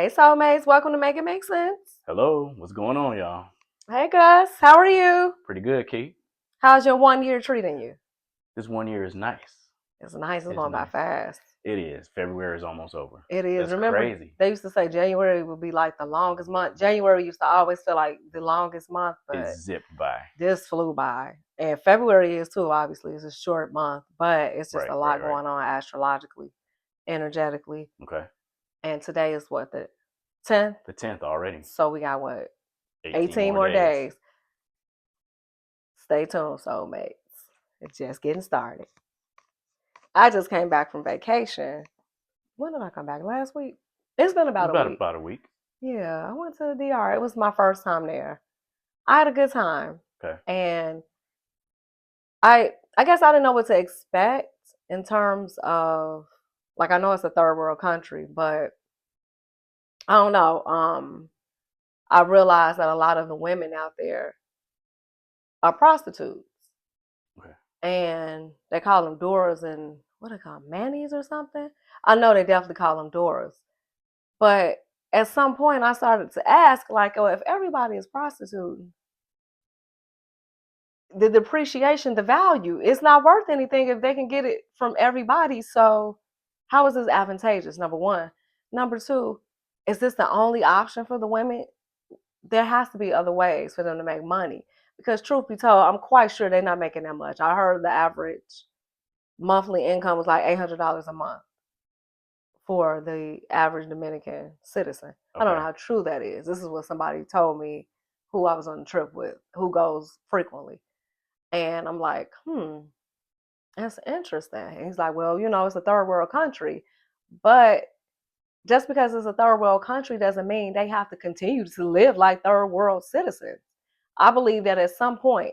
Hey, soulmates, welcome to Make It Make Sense. Hello, what's going on, y'all? Hey, Gus, how are you? Pretty good, Kate. How's your 1 year treating you? This 1 year is nice. It's nice, it's It's going by nice. fast. It is. February is almost over. It is. That's Remember, crazy. they used to say January would be like the longest month. January used to always feel like the longest month, It but zipped by. this flew by. And February is too, obviously. It's a short month, but it's just a lot Right. going on astrologically, energetically. Okay. And today is what, the 10th? The 10th already. So we got what? 18 18 more days. Stay tuned, soulmates. It's just getting started. I just came back from vacation. When did I come back? Last week? It's been about a week. About a week. Yeah, I went to the DR. It was my first time there. I had a good time. Okay. And I guess I didn't know what to expect in terms of, like, I know it's a third world country, but I don't know. I realized that a lot of the women out there are prostitutes. Okay. And they call them Doras and what do they call them, Mannies or something? I know they definitely call them Doras. But at some point I started to ask, like, oh, if everybody is prostituting, the depreciation, the value, it's not worth anything if they can get it from everybody. So how is this advantageous? Number one. Number two, is this the only option for the women? There has to be other ways for them to make money. Because truth be told, I'm quite sure they're not making that much. I heard the average monthly income was like $800 a month for the average Dominican citizen. Okay. I don't know how true that is. This is what somebody told me who I was on the trip with, who goes frequently. And I'm like, that's interesting. And he's like, well, it's a third world country. But just because it's a third world country doesn't mean they have to continue to live like third world citizens. I believe that at some point,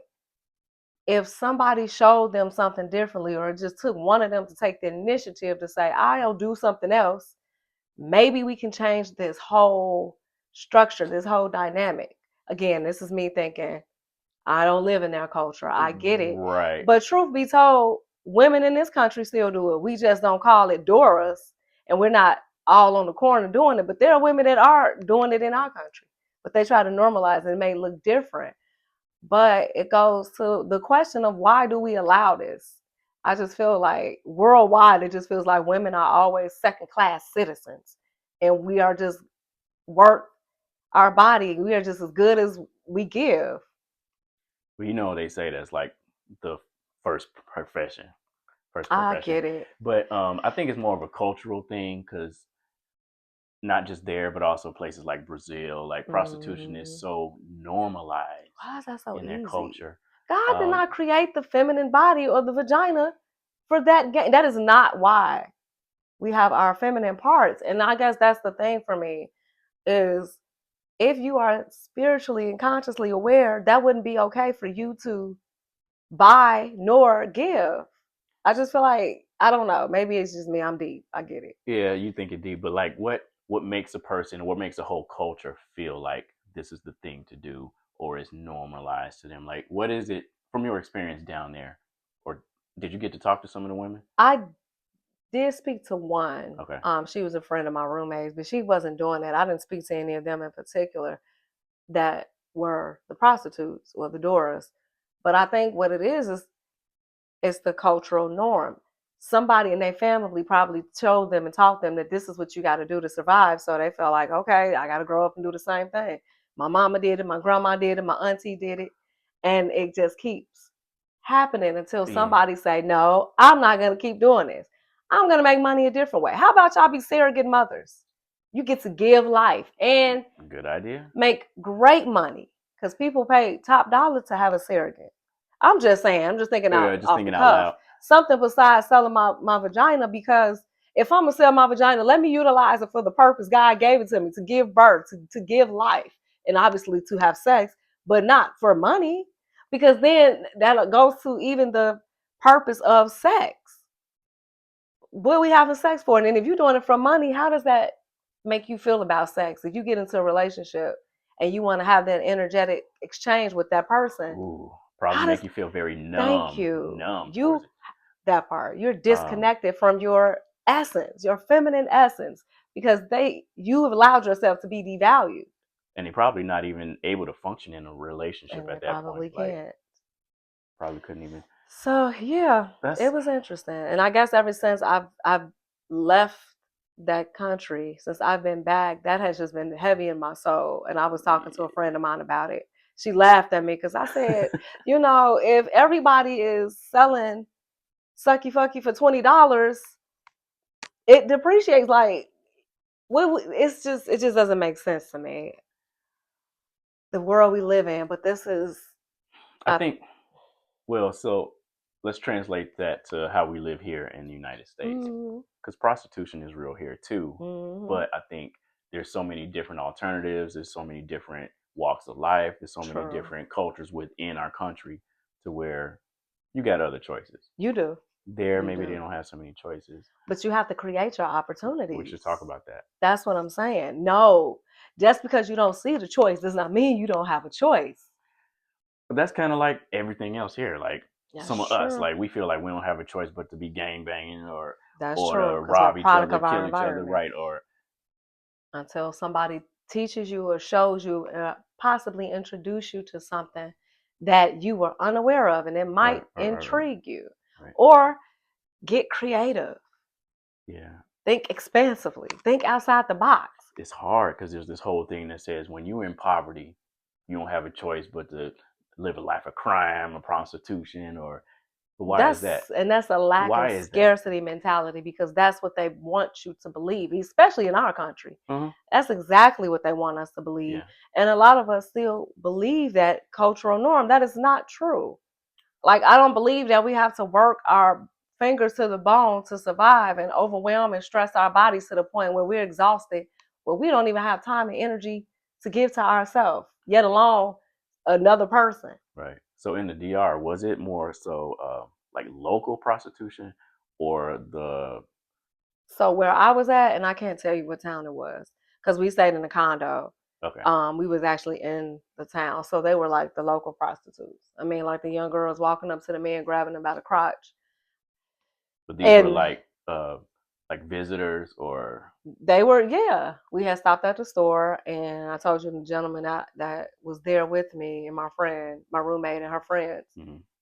if somebody showed them something differently or just took one of them to take the initiative to say, I'll do something else, maybe we can change this whole structure, this whole dynamic. Again, this is me thinking, I don't live in their culture. I get it. Right. But truth be told, women in this country still do it. We just don't call it Doras, and we're not all on the corner doing it. But there are women that are doing it in our country. But they try to normalize it. It may look different. But it goes to the question of why do we allow this? I just feel like worldwide, it just feels like women are always second class citizens. And we are just work our body. We are just as good as we give. Well, they say that's like the first profession. I get it. But I think it's more of a cultural thing because not just there, but also places like Brazil, like prostitution is so normalized. Why is that so in easy? Their culture. God did not create the feminine body or the vagina for that game. That is not why we have our feminine parts. And I guess that's the thing for me is if you are spiritually and consciously aware, that wouldn't be okay for you to buy nor give. I just feel like, I don't know, maybe it's just me. I'm deep. I get it. Yeah, you think it deep, but like what makes a person, what makes a whole culture feel like this is the thing to do or is normalized to them? Like what is it from your experience down there? Or did you get to talk to some of the women? I did speak to one. Okay. She was a friend of my roommate's, but she wasn't doing that. I didn't speak to any of them in particular that were the prostitutes or the Doras. But I think what it is it's the cultural norm. Somebody in their family probably told them and taught them that this is what you got to do to survive. So they felt like, okay, I got to grow up and do the same thing. My mama did it, my grandma did it, my auntie did it. And it just keeps happening until somebody say, no, I'm not going to keep doing this. I'm going to make money a different way. How about y'all be surrogate mothers? You get to give life and good idea. Make great money because people pay top dollar to have a surrogate. I'm just saying. I'm just thinking out off the cuff. Something besides selling my vagina, because if I'm gonna sell my vagina, let me utilize it for the purpose God gave it to me, to give birth, to give life, and obviously to have sex, but not for money, because then that goes to even the purpose of sex. What are we having sex for? And then if you're doing it for money, how does that make you feel about sex? If you get into a relationship and you want to have that energetic exchange with that person, probably make you feel very numb. Thank you. That part. You're disconnected from your essence, your feminine essence. because you have allowed yourself to be devalued. And they're probably not even able to function in a relationship And they at that point. probably Like, can't. probably couldn't even. So yeah, That's it was interesting. And I guess ever since I've left that country, since I've been back, that has just been heavy in my soul. And I was talking to a friend of mine about it. She laughed at me because I said, if everybody is selling sucky fucky for $20, it depreciates. Like, it just doesn't make sense to me. The world we live in, but this is. I think. Well, so let's translate that to how we live here in the United States, because prostitution is real here too. But I think there's so many different alternatives. There's so many different walks of life. There's so many different cultures within our country to where you got other choices. You do. Maybe they don't have so many choices. But you have to create your opportunities. We should talk about that. That's what I'm saying. No, just because you don't see the choice does not mean you don't have a choice. But that's kind of like everything else here. Like some of us, like we feel like we don't have a choice but to be gang banging or to rob each other, kill each other, right? Or until somebody teaches you or shows you, possibly introduce you to something that you were unaware of, and it might intrigue you. Or get creative. Yeah. Think expansively. Think outside the box. It's hard because there's this whole thing that says when you're in poverty, you don't have a choice but to live a life of crime or prostitution or. But why is that? And that's a lack of scarcity mentality, because that's what they want you to believe, especially in our country. That's exactly what they want us to believe. Yeah. And a lot of us still believe that cultural norm. That is not true. Like, I don't believe that we have to work our fingers to the bone to survive and overwhelm and stress our bodies to the point where we're exhausted, where we don't even have time and energy to give to ourselves, yet alone another person. Right. So in the DR, was it more so like local prostitution or the? So where I was at, and I can't tell you what town it was because we stayed in a condo. Okay. We was actually in the town, so they were like the local prostitutes. I mean, like the young girls walking up to the man, grabbing them by the crotch. But these were like visitors, or they were. Yeah, we had stopped at the store, and I told you the gentleman that was there with me and my friend, my roommate, and her friends.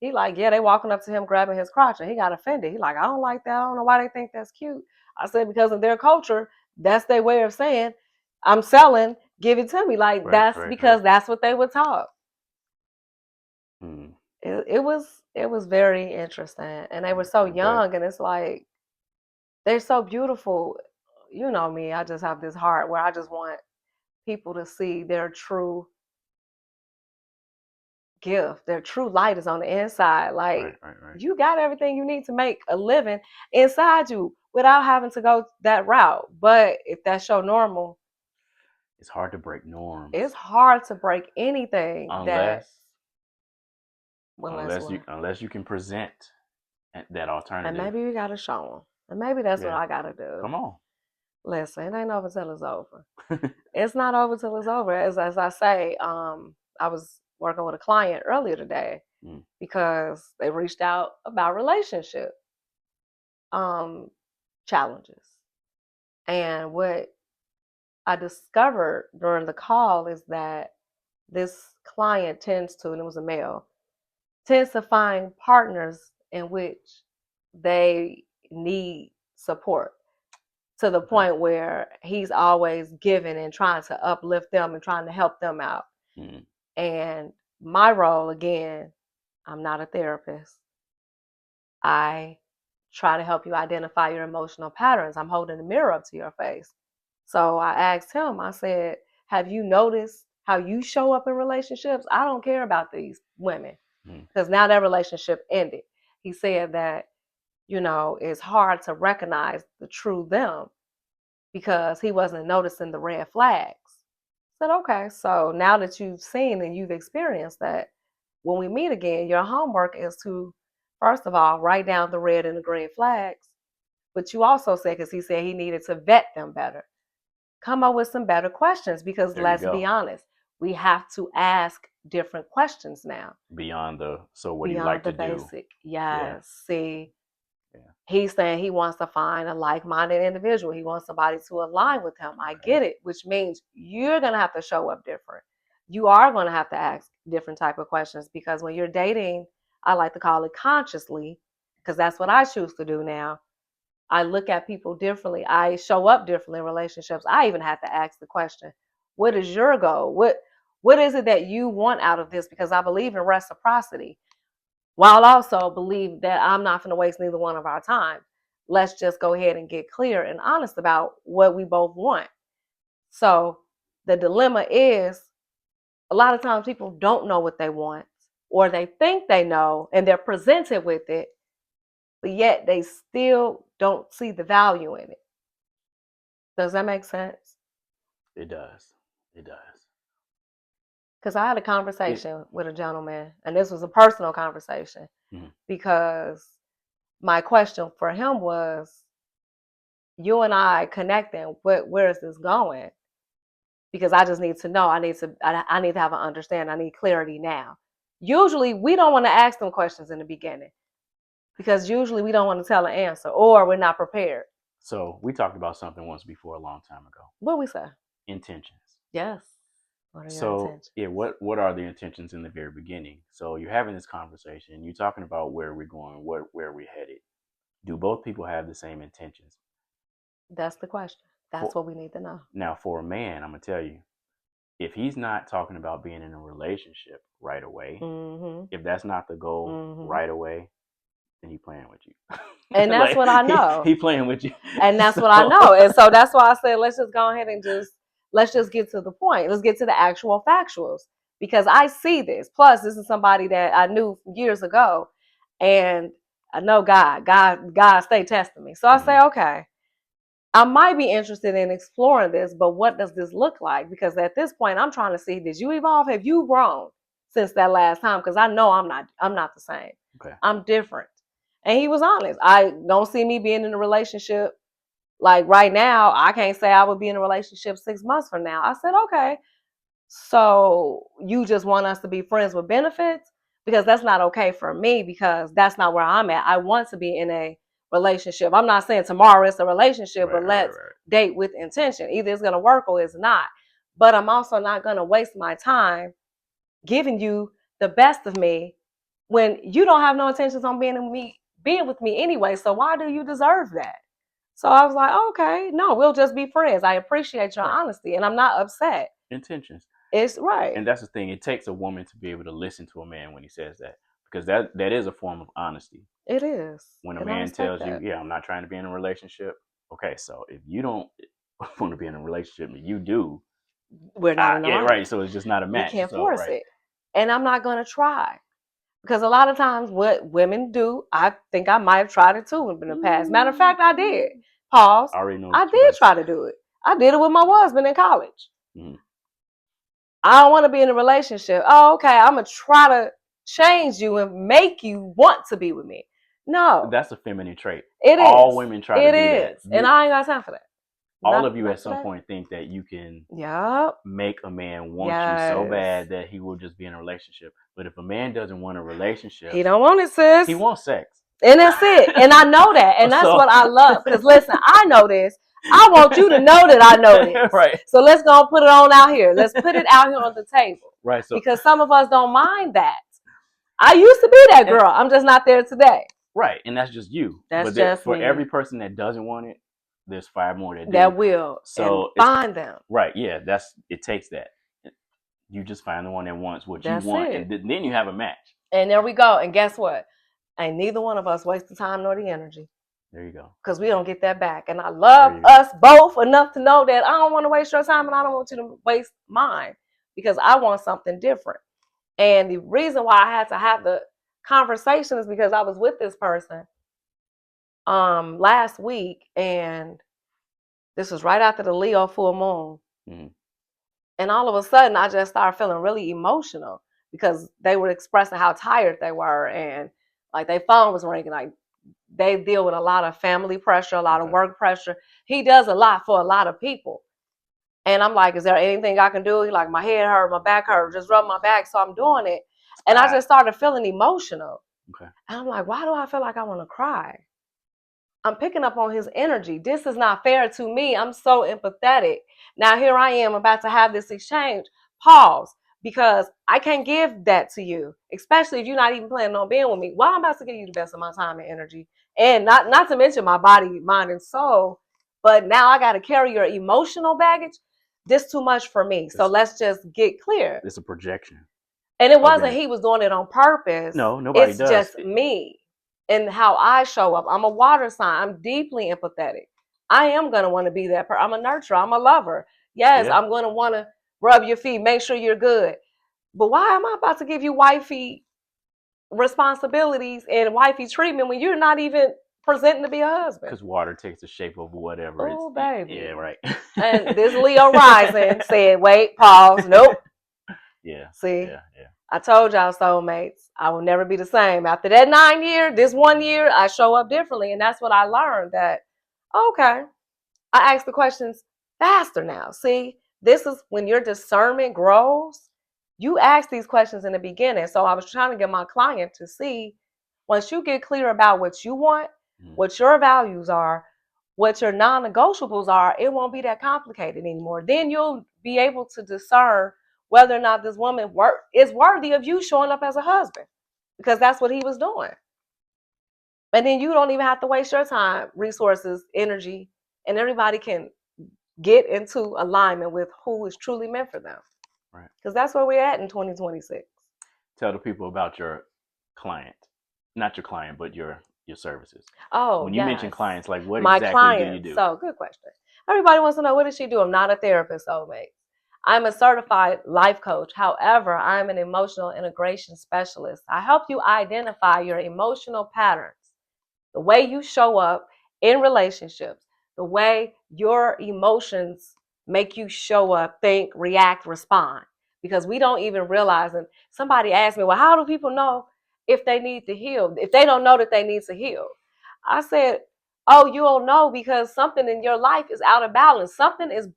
He like, yeah, they walking up to him, grabbing his crotch, and he got offended. He like, I don't like that. I don't know why they think that's cute. I said, because of their culture, that's their way of saying, I'm selling, give it to me. Like, because that's what they were taught. It was very interesting, and they were so young, and it's like, they're so beautiful. You know me, I just have this heart where I just want people to see their true gift. Their true light is on the inside. Like, you got everything you need to make a living inside you without having to go that route. But if that's your normal, it's hard to break norms. It's hard to break anything unless you can present that alternative. And maybe we got to show them. And maybe that's what I got to do. Come on. Listen, it ain't over till it's over. It's not over till it's over. As I say, I was working with a client earlier today because they reached out about relationship challenges. And what I discovered during the call is that this client tends to, and it was a male, tends to find partners in which they need support to the point where he's always giving and trying to uplift them and trying to help them out. And my role, again, I'm not a therapist. I try to help you identify your emotional patterns. I'm holding a mirror up to your face. So I asked him, I said, have you noticed how you show up in relationships? I don't care about these women because now that relationship ended. He said that, it's hard to recognize the true them because he wasn't noticing the red flags. I said, okay, so now that you've seen and you've experienced that, when we meet again, your homework is to, first of all, write down the red and the green flags. But you also said, because he said he needed to vet them better, come up with some better questions, because let's be honest, we have to ask different questions now. Beyond the, so what do you like to do? Beyond the basic. Yes. Yeah. See, Yeah. He's saying he wants to find a like-minded individual. He wants somebody to align with him. I get it, which means you're going to have to show up different. You are going to have to ask different type of questions, because when you're dating, I like to call it consciously, because that's what I choose to do now. I look at people differently. I show up differently in relationships. I even have to ask the question, what is your goal? What is it that you want out of this? Because I believe in reciprocity, while also believe that I'm not going to waste neither one of our time. Let's just go ahead and get clear and honest about what we both want. So the dilemma is, a lot of times people don't know what they want, or they think they know and they're presented with it, but yet they still don't see the value in it. Does that make sense? It does. It does. Because I had a conversation with a gentleman, and this was a personal conversation, because my question for him was, you and I connecting, where is this going? Because I just need to know. I need to have an understanding. I need clarity now. Usually we don't want to ask them questions in the beginning, because usually we don't want to tell an answer, or we're not prepared. So we talked about something once before a long time ago. What we say? Intentions. Yes. What are your So intentions? yeah, what are the intentions in the very beginning? So you're having this conversation, you're talking about where we're going, where we're headed. Do both people have the same intentions? That's the question. That's what we need to know. Now, for a man, I'm gonna tell you, if he's not talking about being in a relationship right away, if that's not the goal right away, then he playing with you. And that's what I know. He playing with you. And that's what I know. And so that's why I said, let's just go ahead and let's just get to the point. Let's get to the actual factuals, because I see this. Plus, this is somebody that I knew years ago, and I know God stay testing me. So I say, okay, I might be interested in exploring this, but what does this look like? Because at this point, I'm trying to see, did you evolve? Have you grown since that last time? Because I know I'm not the same. Okay. I'm different. And he was honest. I don't see me being in a relationship like right now. I can't say I would be in a relationship 6 months from now. I said, okay, so you just want us to be friends with benefits? Because that's not okay for me, because that's not where I'm at. I want to be in a relationship. I'm not saying tomorrow it's a relationship, but let's date with intention. Either it's going to work or it's not. But I'm also not going to waste my time giving you the best of me when you don't have no intentions on being with me anyway. So why do you deserve that? So I was like, okay, no, we'll just be friends. I appreciate your honesty, and I'm not upset. Intentions. It's right. And that's the thing. It takes a woman to be able to listen to a man when he says that, because that is a form of honesty. It is. When a man tells you, yeah, I'm not trying to be in a relationship. Okay, so if you don't want to be in a relationship and you do, we're not in a right. So it's just not a match. You can't force it. And I'm not going to try. Because a lot of times what women do, I think I might have tried it too in the past. Matter of fact, I did. Pause. I did try to do it. I did it with my husband in college. I don't want to be in a relationship. Oh, okay, I'm going to try to change you and make you want to be with me. No. That's a feminine trait. It is. All women try to do that. And I ain't got time for that. All of you at some point think that you can make a man want you so bad that he will just be in a relationship. But if a man doesn't want a relationship, he don't want it, sis. He wants sex. And that's it. And I know that. And that's what I love. Because listen, I know this. I want you to know that I know this. Right. So let's go put it on out here. Let's put it out here on the table. Right. So, because some of us don't mind that. I used to be that girl. I'm just not there today. Right. And that's just you. That's just for me. Every person that doesn't want it, there's 5 more that do. That will. So find them. Right. Yeah. It takes that. You just find the one that wants what you want. And then you have a match. And there we go. And guess what? Ain't neither one of us waste the time nor the energy. There you go. Because we don't get that back. And I love us both enough to know that I don't want to waste your time and I don't want you to waste mine, because I want something different. And the reason why I had to have the conversation is because I was with this person last week, and this was right after the Leo full moon. And all of a sudden I just started feeling really emotional, because they were expressing how tired they were, and like their phone was ringing. Like, they deal with a lot of family pressure, a lot of work pressure. He does a lot for a lot of people. And I'm like, is there anything I can do? He's like, my head hurt, my back hurt, just rub my back. So I'm doing it. And I just started feeling emotional. And I'm like, why do I feel like I want to cry? I'm picking up on his energy. This is not fair to me. I'm so empathetic. Now here I am about to have this exchange. Pause. Because I can't give that to you, especially if you're not even planning on being with me. Well, I'm about to give you the best of my time and energy. And not to mention my body, mind, and soul. But now I gotta carry your emotional baggage. This too much for me. So let's just get clear. It's a projection. And it wasn't he was doing it on purpose. No, nobody it's does. Just me and how I show up. I'm a water sign. I'm deeply empathetic. I am going to want to be that person. I'm a nurturer. I'm a lover. Yes, yeah. I'm going to want to rub your feet, make sure you're good. But why am I about to give you wifey responsibilities and wifey treatment when you're not even presenting to be a husband? Because water takes the shape of whatever. Oh, baby. Yeah, right. And this Leo rising said, wait, pause, nope. Yeah. See? Yeah. I told y'all, soulmates, I will never be the same. After that 9 year, this 1 year, I show up differently. And that's what I learned, that, okay, I ask the questions faster now. See, this is when your discernment grows. You ask these questions in the beginning. So I was trying to get my client to see, once you get clear about what you want, what your values are, what your non-negotiables are, it won't be that complicated anymore. Then you'll be able to discern whether or not this woman is worthy of you showing up as a husband, because that's what he was doing. And then you don't even have to waste your time, resources, energy, and everybody can get into alignment with who is truly meant for them. Right. Because that's where we're at in 2026. Tell the people about your client. Not your client, but your services. Oh, when you mention clients, like what my exactly clients, do you do? So good question. Everybody wants to know, what does she do? I'm not a therapist, soulmate. I'm a certified life coach. However, I'm an emotional integration specialist. I help you identify your emotional patterns, the way you show up in relationships, the way your emotions make you show up, think, react, respond. Because we don't even realize. And somebody asked me, well, how do people know if they need to heal, if they don't know that they need to heal? I said, oh, you don't know because something in your life is out of balance. Something is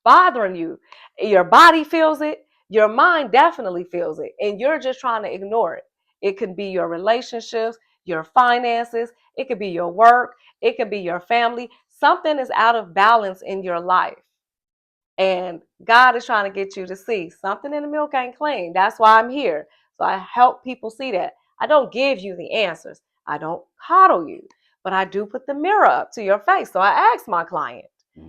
bothering you. Your body feels it. Your mind definitely feels it. And you're just trying to ignore it. It could be your relationships, your finances. It could be your work. It could be your family. Something is out of balance in your life. And God is trying to get you to see something in the milk ain't clean. That's why I'm here. So I help people see that. I don't give you the answers. I don't coddle you. But I do put the mirror up to your face. So I ask my client,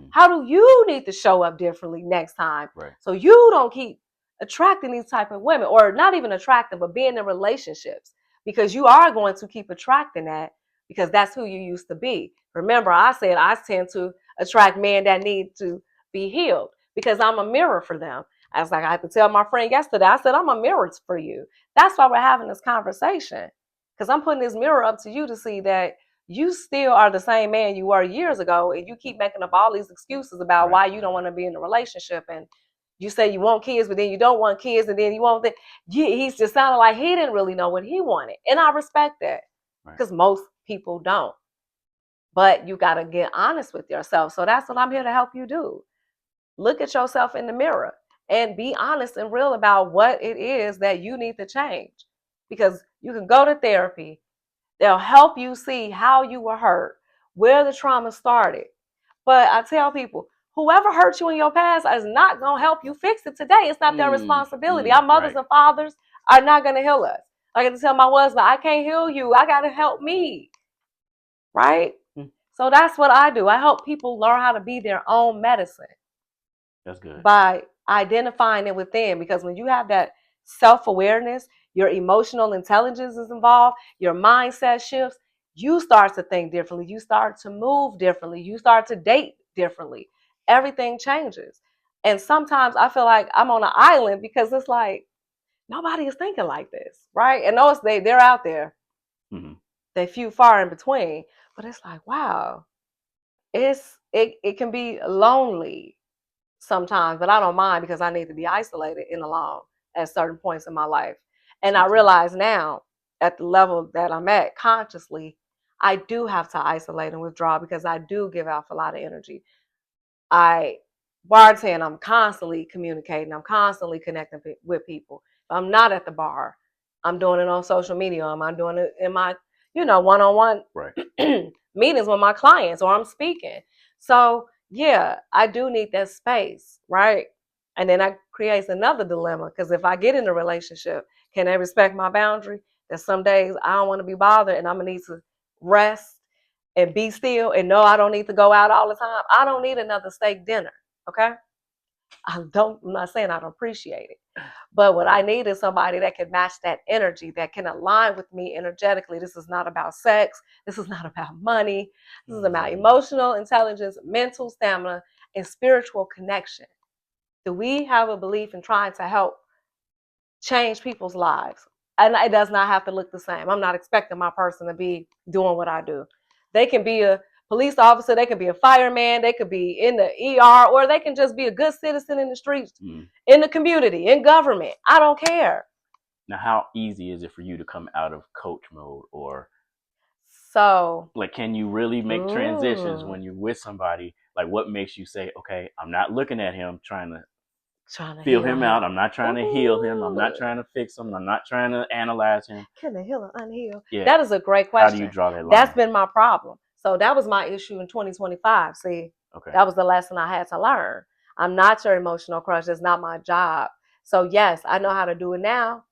how do you need to show up differently next time? Right. So you don't keep attracting these type of women, or not even attracting, but being in relationships, because you are going to keep attracting that, because that's who you used to be. Remember, I said I tend to attract men that need to be healed because I'm a mirror for them. I was like, I had to tell my friend yesterday, I said, I'm a mirror for you. That's why we're having this conversation, because I'm putting this mirror up to you to see that you still are the same man you were years ago, and you keep making up all these excuses about why you don't want to be in a relationship. And you say you want kids, but then you don't want kids, and then you want that. He's just sounding like he didn't really know what he wanted. And I respect that, because most people don't. But you got to get honest with yourself. So that's what I'm here to help you do. Look at yourself in the mirror and be honest and real about what it is that you need to change. Because you can go to therapy. They'll help you see how you were hurt, where the trauma started. But I tell people, whoever hurt you in your past is not going to help you fix it today. It's not their responsibility. Our mothers and fathers are not going to heal us. I got to tell my husband, I can't heal you. I got to help me. Right? So that's what I do. I help people learn how to be their own medicine. That's good. By identifying it within. Because when you have that self-awareness, your emotional intelligence is involved, your mindset shifts, you start to think differently, you start to move differently, you start to date differently. Everything changes. And sometimes I feel like I'm on an island, because it's like nobody is thinking like this, right? And those they're out there. They few far in between. But it's like, wow, it can be lonely sometimes, but I don't mind, because I need to be isolated and alone at certain points in my life. And I realize now, at the level that I'm at consciously, I do have to isolate and withdraw, because I do give off a lot of energy. I bartend, I'm constantly communicating, I'm constantly connecting with people. If I'm not at the bar, I'm doing it on social media, I'm doing it in my, one-on-one Right. meetings with my clients, or I'm speaking. So yeah, I do need that space, right? And then that creates another dilemma, because if I get in a relationship, can they respect my boundary? That some days I don't want to be bothered and I'm gonna need to rest and be still and know I don't need to go out all the time. I don't need another steak dinner. Okay. I'm not saying I don't appreciate it. But what I need is somebody that can match that energy, that can align with me energetically. This is not about sex. This is not about money. This is about emotional intelligence, mental stamina, and spiritual connection. Do we have a belief in trying to help change people's lives? And it does not have to look the same. I'm not expecting my person to be doing what I do. They can be a police officer, they could be a fireman, they could be in the ER, or they can just be a good citizen in the streets, in the community, in government. I don't care. Now, how easy is it for you to come out of coach mode, or so like, can you really make transitions when you're with somebody? Like, what makes you say, okay, I'm not looking at him trying to feel him out. I'm not trying to heal him. I'm not trying to fix him. I'm not trying to analyze him. Can they heal or unheal? Yeah. That is a great question. How do you draw that line? That's been my problem. So that was my issue in 2025. See, okay, that was the lesson I had to learn. I'm not your emotional crush. That's not my job. So yes, I know how to do it now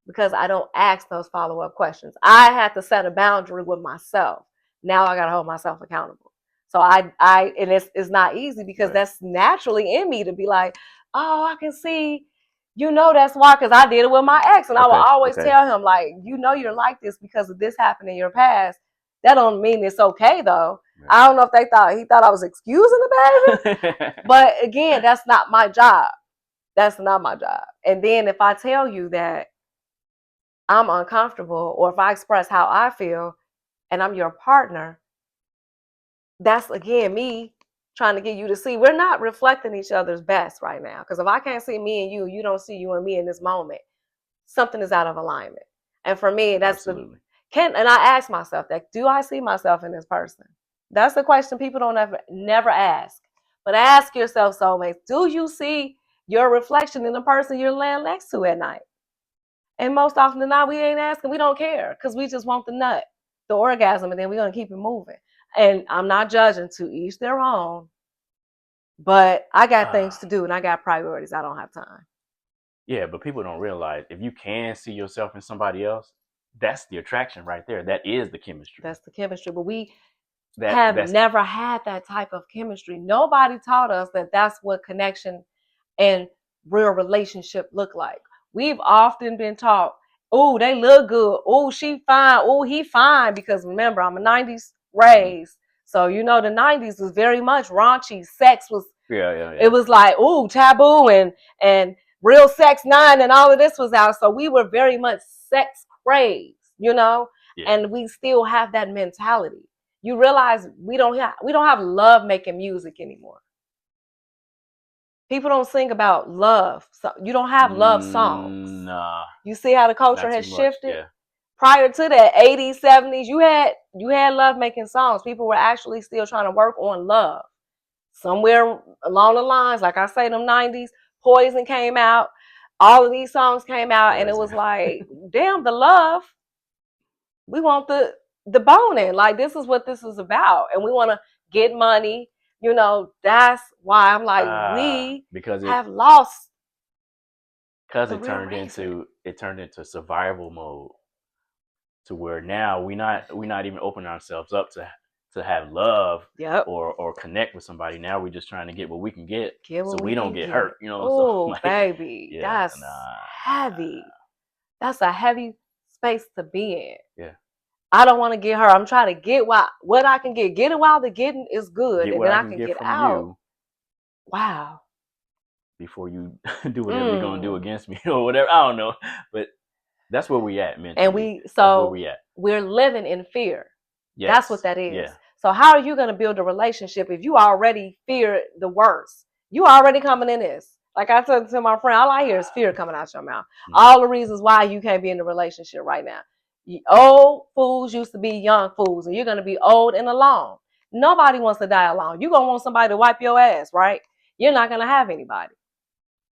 because I don't ask those follow-up questions. I had to set a boundary with myself. Now I got to hold myself accountable. So and it's not easy because that's naturally in me to be like, oh, I can see, that's why, because I did it with my ex. And I will always tell him, like, you're like this because of this happened in your past. That don't mean it's okay, though. Right. I don't know if he thought I was excusing the behavior. But again, that's not my job. That's not my job. And then if I tell you that I'm uncomfortable, or if I express how I feel and I'm your partner, that's again me trying to get you to see we're not reflecting each other's best right now. Because if I can't see me and you don't see you and me in this moment, something is out of alignment. And for me, that's and I ask myself that, do I see myself in this person? That's the question people don't never ask. But ask yourself, soulmates, do you see your reflection in the person you're laying next to at night? And most often than not, we ain't asking. We don't care because we just want the nut, the orgasm, and then we're going to keep it moving. And I'm not judging, to each their own. But I got things to do and I got priorities. I don't have time. Yeah, but people don't realize if you can see yourself in somebody else, that's the attraction right there. That is the chemistry. That's the chemistry. But we have never had that type of chemistry. Nobody taught us that that's what connection and real relationship look like. We've often been taught, oh, they look good. Oh, she fine. Oh, he fine. Because remember, I'm a 90s raised. So, the 90s was very much raunchy. Sex was, it was like, ooh, taboo and Real Sex 9 and all of this was out. So we were very much sex crazed, and we still have that mentality. You realize we don't have love making music anymore. People don't sing about love. So you don't have love songs. Nah. You see how the culture has shifted? Yeah. Prior to that, 80s, 70s, you had love making songs. People were actually still trying to work on love. Somewhere along the lines, like I say, them 90s, Poison came out. All of these songs came out, and it was like, damn, the love. We want the boning. Like, this is what this is about. And we want to get money. That's why I'm like, we have lost. Because it turned into survival mode, to where now we're not even opening ourselves up to have love, or connect with somebody. Now we're just trying to get what we can get, so we don't get hurt. Oh, so, baby, that's heavy. That's a heavy space to be in. Yeah. I don't want to get hurt. I'm trying to get what I can get. Get it while the getting is good, and then I can get out. You. Wow. Before you do whatever you're gonna do against me or whatever, I don't know, but that's where we at mentally. And we're living in fear. Yes. That's what that is. Yeah. So how are you gonna build a relationship if you already fear the worst? You already coming in this. Like I said to my friend, all I hear is fear coming out your mouth. Mm-hmm. All the reasons why you can't be in a relationship right now. Old fools used to be young fools, and you're going to be old and alone. Nobody wants to die alone. You're going to want somebody to wipe your ass, right? You're not going to have anybody.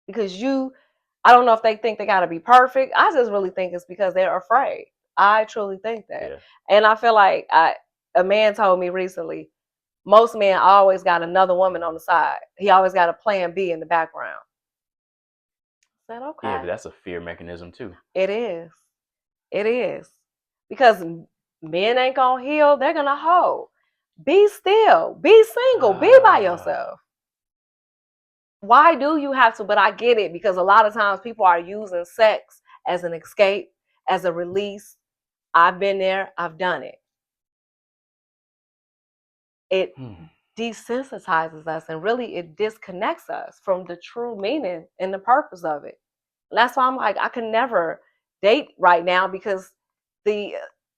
Because I don't know if they think they got to be perfect. I just really think it's because they're afraid. I truly think that. Yeah. And I feel like a man told me recently, most men always got another woman on the side. He always got a plan B in the background. I said, Yeah, but okay. that's a fear mechanism too. It is. It is. Because men ain't gonna heal, they're gonna hold. Be still. Be single. Be by yourself. Why do you have to? But I get it, because a lot of times people are using sex as an escape, as a release. I've been there, I've done it. It desensitizes us, and really it disconnects us from the true meaning and the purpose of it. And that's why I'm like, I can never date right now, because the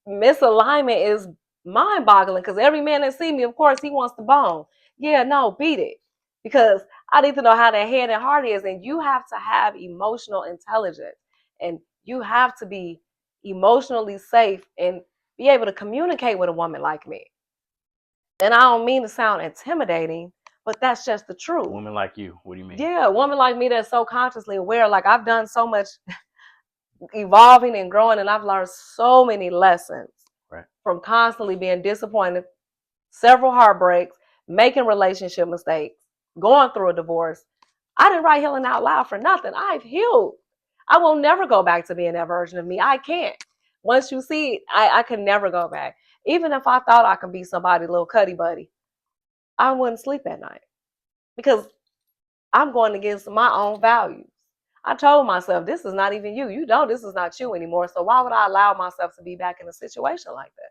misalignment is mind boggling. Because every man that see me, of course, he wants the bone. Yeah, no, beat it. Because I need to know how their head and heart is. And you have to have emotional intelligence. And you have to be emotionally safe and be able to communicate with a woman like me. And I don't mean to sound intimidating, but that's just the truth. A woman like you, what do you mean? Yeah, a woman like me that's so consciously aware. Like, I've done so much evolving and growing, and I've learned so many lessons from constantly being disappointed, several heartbreaks, making relationship mistakes, going through a divorce. I didn't write Healing Out Loud for nothing. I've healed. I will never go back to being that version of me. I can't. Once you see it, I can never go back. Even if I thought I could be somebody's little cuddy buddy, I wouldn't sleep at night, because I'm going against my own values. I told myself, this is not even you. You know this is not you anymore. So why would I allow myself to be back in a situation like that?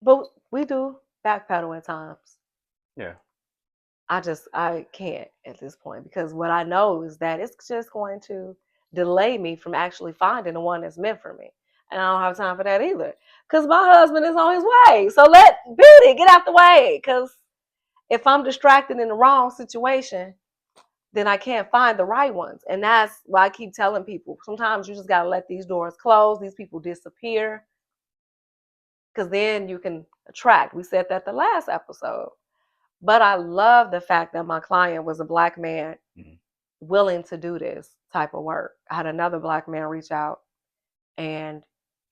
But we do backpedal at times. Yeah. I can't at this point, because what I know is that it's just going to delay me from actually finding the one that's meant for me. And I don't have time for that either, because my husband is on his way. So let Beauty get out the way, because if I'm distracted in the wrong situation, then I can't find the right ones. And that's why I keep telling people, sometimes you just got to let these doors close, these people disappear, because then you can attract. We said that the last episode. But I love the fact that my client was a Black man willing to do this type of work. I had another Black man reach out, and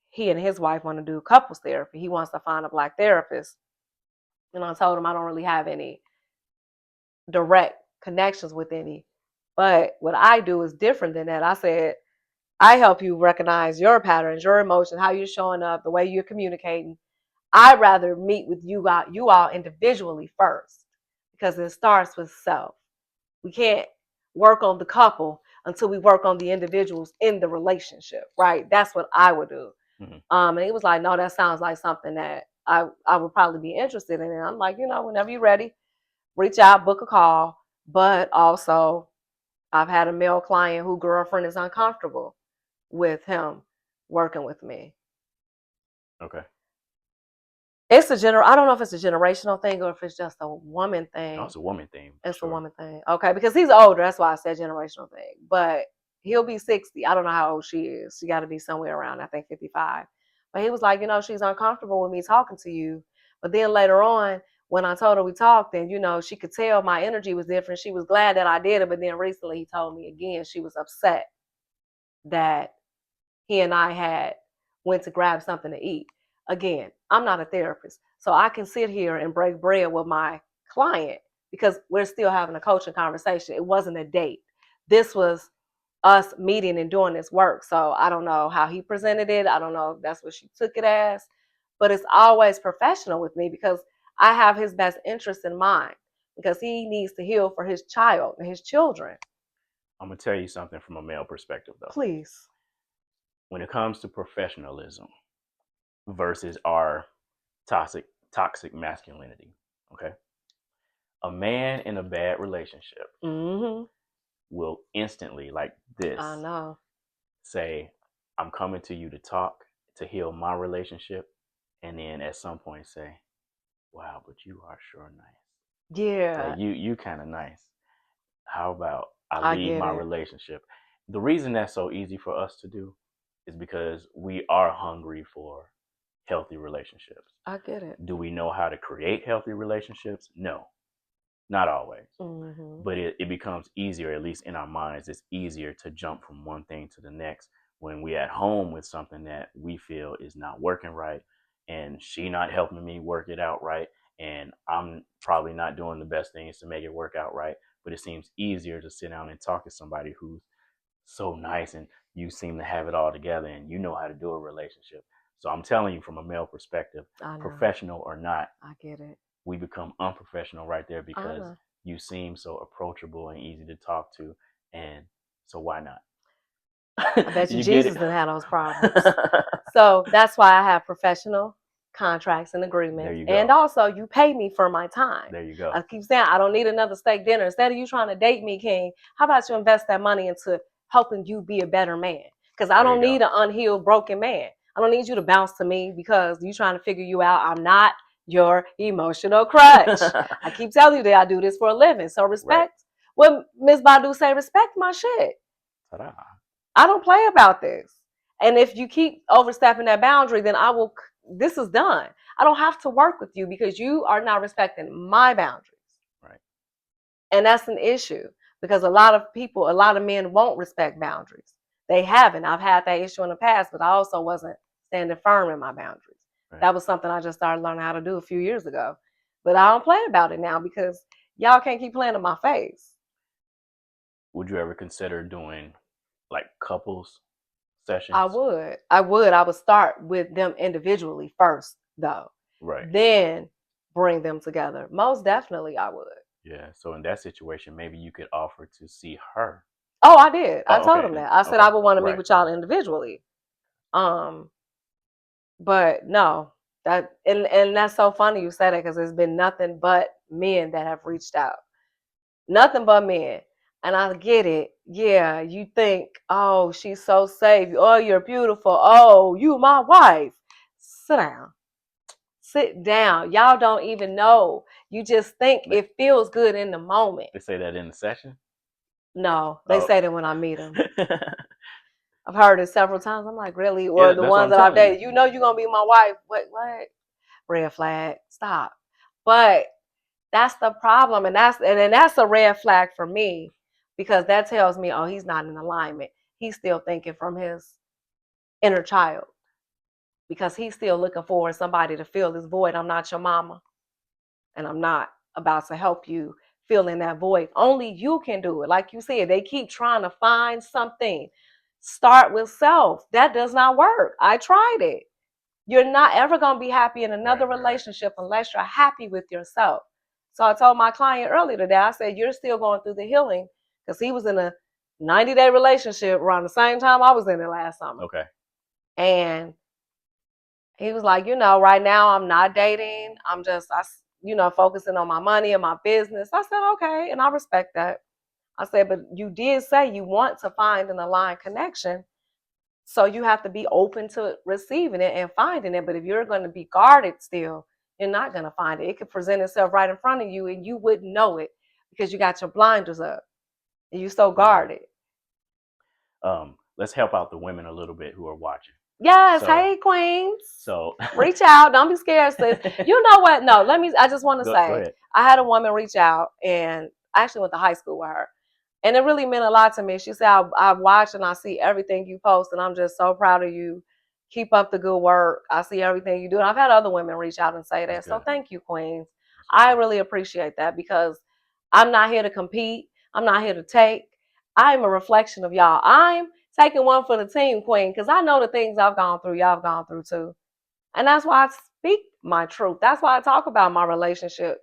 he and his wife want to do couples therapy. He wants to find a Black therapist. And I told him I don't really have any direct connections with any. But what I do is different than that. I said, I help you recognize your patterns, your emotions, how you're showing up, the way you're communicating. I'd rather meet with you all individually first, because it starts with self. We can't work on the couple until we work on the individuals in the relationship, right? That's what I would do. And he was like, no, that sounds like something that I would probably be interested in. And I'm like, whenever you're ready, reach out, book a call. But also, I've had a male client whose girlfriend is uncomfortable with him working with me. Okay. I don't know if it's a generational thing or if it's just a woman thing. No, it's a woman thing. It's a woman thing. Okay, because he's older. That's why I said generational thing. But he'll be 60. I don't know how old she is. She got to be somewhere around, I think, 55. But he was like, she's uncomfortable with me talking to you. But then later on, when I told her we talked, and, she could tell my energy was different. She was glad that I did it. But then recently he told me again she was upset that he and I had went to grab something to eat. Again, I'm not a therapist, so I can sit here and break bread with my client because we're still having a coaching conversation. It wasn't a date. This was us meeting and doing this work. So I don't know how he presented it. I don't know if that's what she took it as, but it's always professional with me because I have his best interest in mind, because he needs to heal for his child and his children. I'm going to tell you something from a male perspective, though. Please. When it comes to professionalism versus our toxic masculinity, okay? A man in a bad relationship will instantly, like this, I know, say, I'm coming to you to talk, to heal my relationship. And then at some point say, wow, but you are sure nice. Yeah. Like, you kind of nice. How about I leave my relationship? The reason that's so easy for us to do is because we are hungry for healthy relationships. I get it. Do we know how to create healthy relationships? No, not always. But it becomes easier, at least in our minds, it's easier to jump from one thing to the next when we at home with something that we feel is not working right, and she not helping me work it out right, and I'm probably not doing the best things to make it work out right, but it seems easier to sit down and talk to somebody who's so nice and you seem to have it all together and you know how to do a relationship. So I'm telling you, from a male perspective, I know. professional or not, I get it. we become unprofessional right there I because know. you seem so approachable and easy to talk to. And so why not? I bet you You get Jesus it? didn't have those problems. So that's why I have professional contracts and There agreements. you And go. also, you pay me for my time. There you go. I keep saying I don't need another steak dinner. Instead of you trying to date me, King, how about you invest that money into helping you be a better man? Because I There you don't go. need an unhealed, broken man. I don't need you to bounce to me because you trying to figure you out. I'm not your emotional crutch. I keep telling you that I do this for a living. So respect. What Miss Badu say, respect my shit. Ta-da. I don't play about this. And if you keep overstepping that boundary, then this is done. I don't have to work with you because you are not respecting my boundaries. Right. And that's an issue because a lot of men won't respect boundaries. They haven't. I've had that issue in the past, but I also wasn't standing firm in my boundaries. Right. That was something I just started learning how to do a few years ago. But I don't play about it now because y'all can't keep playing in my face. Would you ever consider doing like couples sessions? I would. I would start with them individually first, though. Right. Then bring them together. Most definitely, I would. Yeah. So in that situation, maybe you could offer to see her. Oh, I did. I Oh, told okay. them that. I said Okay. I would want to meet Right. with y'all individually. But no, and that's so funny you say that because there's been nothing but men that have reached out. Nothing but men. And I get it. Yeah, you think, oh, she's so safe. Oh, you're beautiful. Oh, you my wife. Sit down. Sit down. Y'all don't even know. You just think it feels good in the moment. They say that in the session? No, they Oh. say that when I meet them. I've heard it several times. I'm like, really? Yeah, Or the that's what ones I'm that I've telling you. dated, you're going to be my wife. What? Red flag. Stop. But that's the problem. And that's a red flag for me because that tells me, oh, he's not in alignment. He's still thinking from his inner child because he's still looking for somebody to fill this void. I'm not your mama. And I'm not about to help you fill in that void. Only you can do it. Like you said, they keep trying to find something. Start with self. That does not work. I tried it. You're not ever going to be happy in another relationship unless you're happy with yourself. So I told my client earlier today, I said, you're still going through the healing because he was in a 90-day relationship around the same time I was in it last summer. Okay. And he was like, right now I'm not dating. I'm just, focusing on my money and my business. I said, okay. And I respect that. I said, but you did say you want to find an aligned connection. So you have to be open to receiving it and finding it. But if you're going to be guarded still, you're not going to find it. It could present itself right in front of you and you wouldn't know it because you got your blinders up and you're so guarded. Let's help out the women a little bit who are watching. Yes. Hey, queens. So reach out. Don't be scared, sis. You know what? No, I just want to say, I had a woman reach out and I actually went to high school with her. And it really meant a lot to me. She said, I watch and I see everything you post and I'm just so proud of you. Keep up the good work. I see everything you do. And I've had other women reach out and say that. So thank you, queens. I really appreciate that because I'm not here to compete. I'm not here to take. I'm a reflection of y'all. I'm taking one for the team, queen, because I know the things I've gone through, y'all have gone through too. And that's why I speak my truth. That's why I talk about my relationship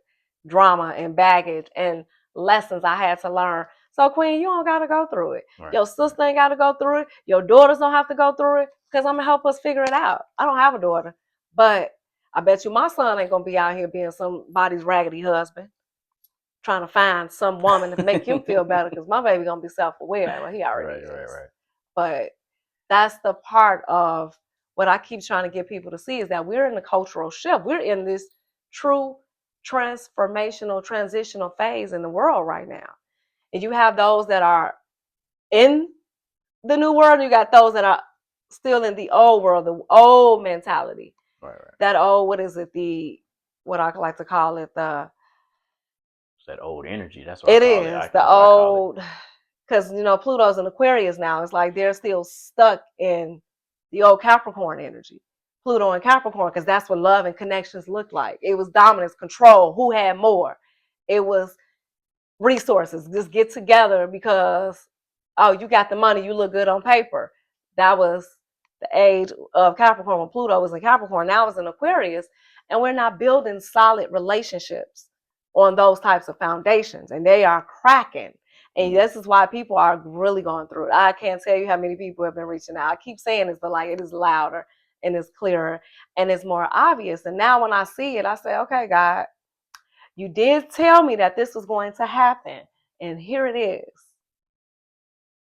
drama and baggage and lessons I had to learn. So, queen, you don't got to go through it. Right. Your sister ain't got to go through it. Your daughters don't have to go through it because I'm going to help us figure it out. I don't have a daughter, but I bet you my son ain't going to be out here being somebody's raggedy husband trying to find some woman to make him feel better because my baby going to be self-aware. Well, he already is. Right. But that's the part of what I keep trying to get people to see is that we're in a cultural shift. We're in this true transformational, transitional phase in the world right now. And you have those that are in the new world, and you got those that are still in the old world, the old mentality. Right. That old, what is it? What I like to call it, it's that old energy. That's what it is. The old. because Pluto's in Aquarius now. It's like they're still stuck in the old Capricorn energy. Pluto and Capricorn, because that's what love and connections look like. It was dominance, control, who had more. It was resources, just get together because, oh, you got the money, you look good on paper. That was the age of Capricorn when Pluto was in Capricorn. Now it's in Aquarius, and we're not building solid relationships on those types of foundations, and they are cracking. And this is why people are really going through it. I can't tell you how many people have been reaching out. I keep saying this, but like it is louder and it's clearer and it's more obvious. And now when I see it, I say, okay, God, you did tell me that this was going to happen, and here it is.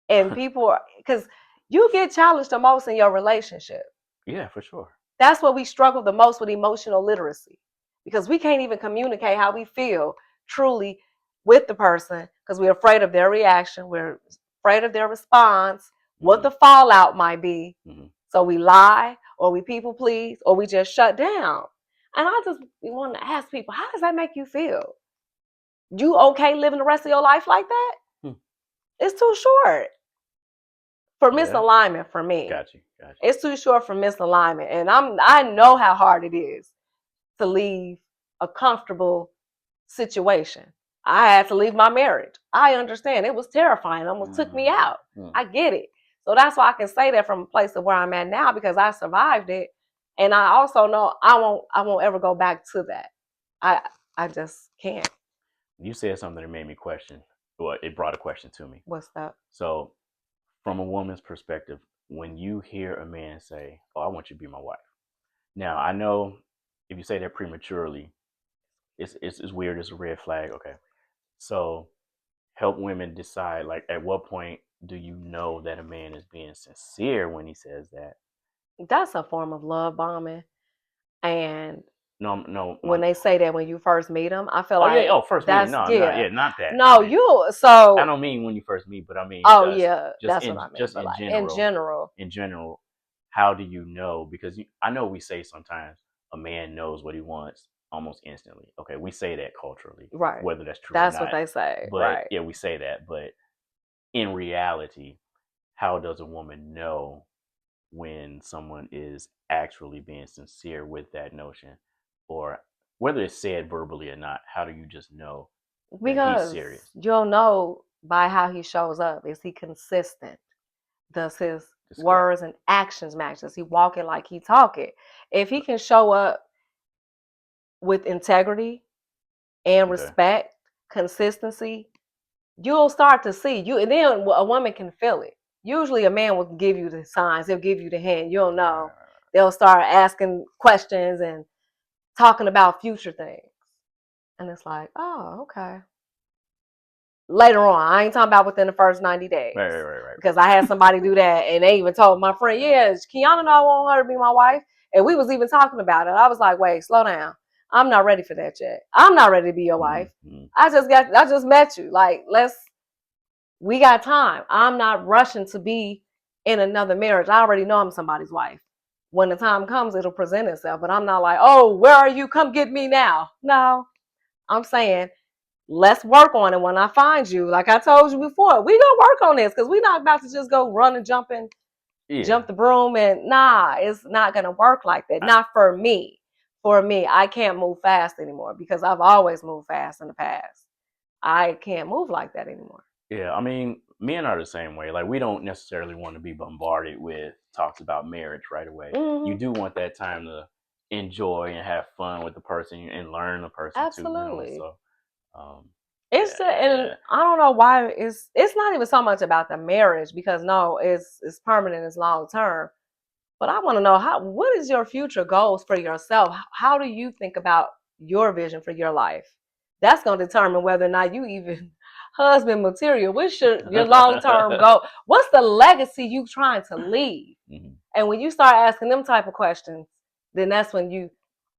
And people, because you get challenged the most in your relationship. Yeah, for sure. That's what we struggle the most with, emotional literacy, because we can't even communicate how we feel truly with the person because we're afraid of their reaction. We're afraid of their response, what the fallout might be. So we lie, or we people please, or we just shut down. And I just want to ask people, how does that make you feel? You okay living the rest of your life like that? It's too short for misalignment for me. Gotcha. It's too short for misalignment. And I know how hard it is to leave a comfortable situation. I had to leave my marriage. I understand. It was terrifying. It almost took me out. I get it. So that's why I can say that from a place of where I'm at now, because I survived it. And I also know I won't ever go back to that. I just can't. You said something that made me question. Well, it brought a question to me. What's that? So, from a woman's perspective, when you hear a man say, "Oh, I want you to be my wife," now I know if you say that prematurely, it's weird. It's a red flag. Okay, so help women decide. Like, at what point do you know that a man is being sincere when he says that? That's a form of love bombing, and no. When they say that when you first meet them, I feel first meeting. No, not that. No, I don't mean when you first meet, but I mean. That's what I mean. Just but in like, general. In general, how do you know? Because I know we say sometimes a man knows what he wants almost instantly. Okay, we say that culturally, right? Whether that's true that's or not. What they say, but, right? Yeah, we say that, but in reality, how does a woman know when someone is actually being sincere with that notion, or whether it's said verbally or not? How do you just know that he's serious? You'll know by how he shows up. Is he consistent? Does his words and actions match? Does he walk it like he talk it? If he can show up with integrity and respect, consistency, you'll start to see you, and then a woman can feel it. Usually a man will give you the signs. He'll give you the hint. You'll know. They'll start asking questions and talking about future things. And it's like, oh, okay. Later on, I ain't talking about within the first 90 days. Right. Because I had somebody do that, and they even told my friend, yeah, Kiana know I want her to be my wife. And we was even talking about it. I was like, wait, slow down. I'm not ready for that yet. I'm not ready to be your wife. I just met you. Like, we got time. I'm not rushing to be in another marriage. I already know I'm somebody's wife. When the time comes, it'll present itself. But I'm not like, oh, where are you? Come get me now. No, I'm saying, let's work on it when I find you. Like I told you before, we gonna work on this because we're not about to just go run and jump the broom. And it's not gonna work like that. Not for me. For me, I can't move fast anymore because I've always moved fast in the past. I can't move like that anymore. Yeah, I mean, men are the same way. Like, we don't necessarily want to be bombarded with talks about marriage right away. You do want that time to enjoy and have fun with the person and learn the person. Absolutely. Too. So, and I don't know why it's not even so much about the marriage, because no, it's permanent, it's long term. But I want to know, what is your future goals for yourself? How do you think about your vision for your life? That's going to determine whether or not you even husband material. What's your long-term goal? What's the legacy you trying to leave? And when you start asking them type of questions, then that's when you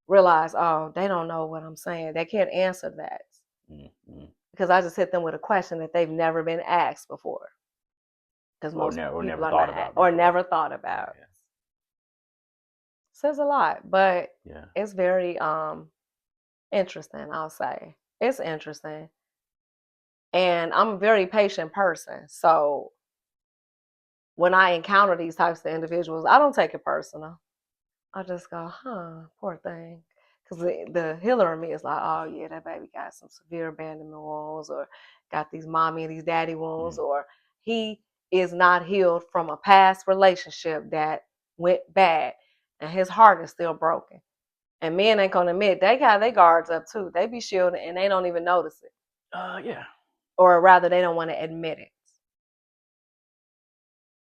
realize, oh, they don't know what I'm saying. They can't answer that. Because I just hit them with a question that they've never been asked before. Because most people never thought about. Yeah. Says a lot, but it's very interesting. I'll say it's interesting. And I'm a very patient person. So when I encounter these types of individuals, I don't take it personal. I just go, poor thing. Because the healer in me is like, oh, yeah, that baby got some severe abandonment wounds, or got these mommy and these daddy wounds, Mm. or he is not healed from a past relationship that went bad, and his heart is still broken. And men ain't gonna admit they got their guards up too. They be shielding and they don't even notice it, Yeah. or rather, they don't want to admit it.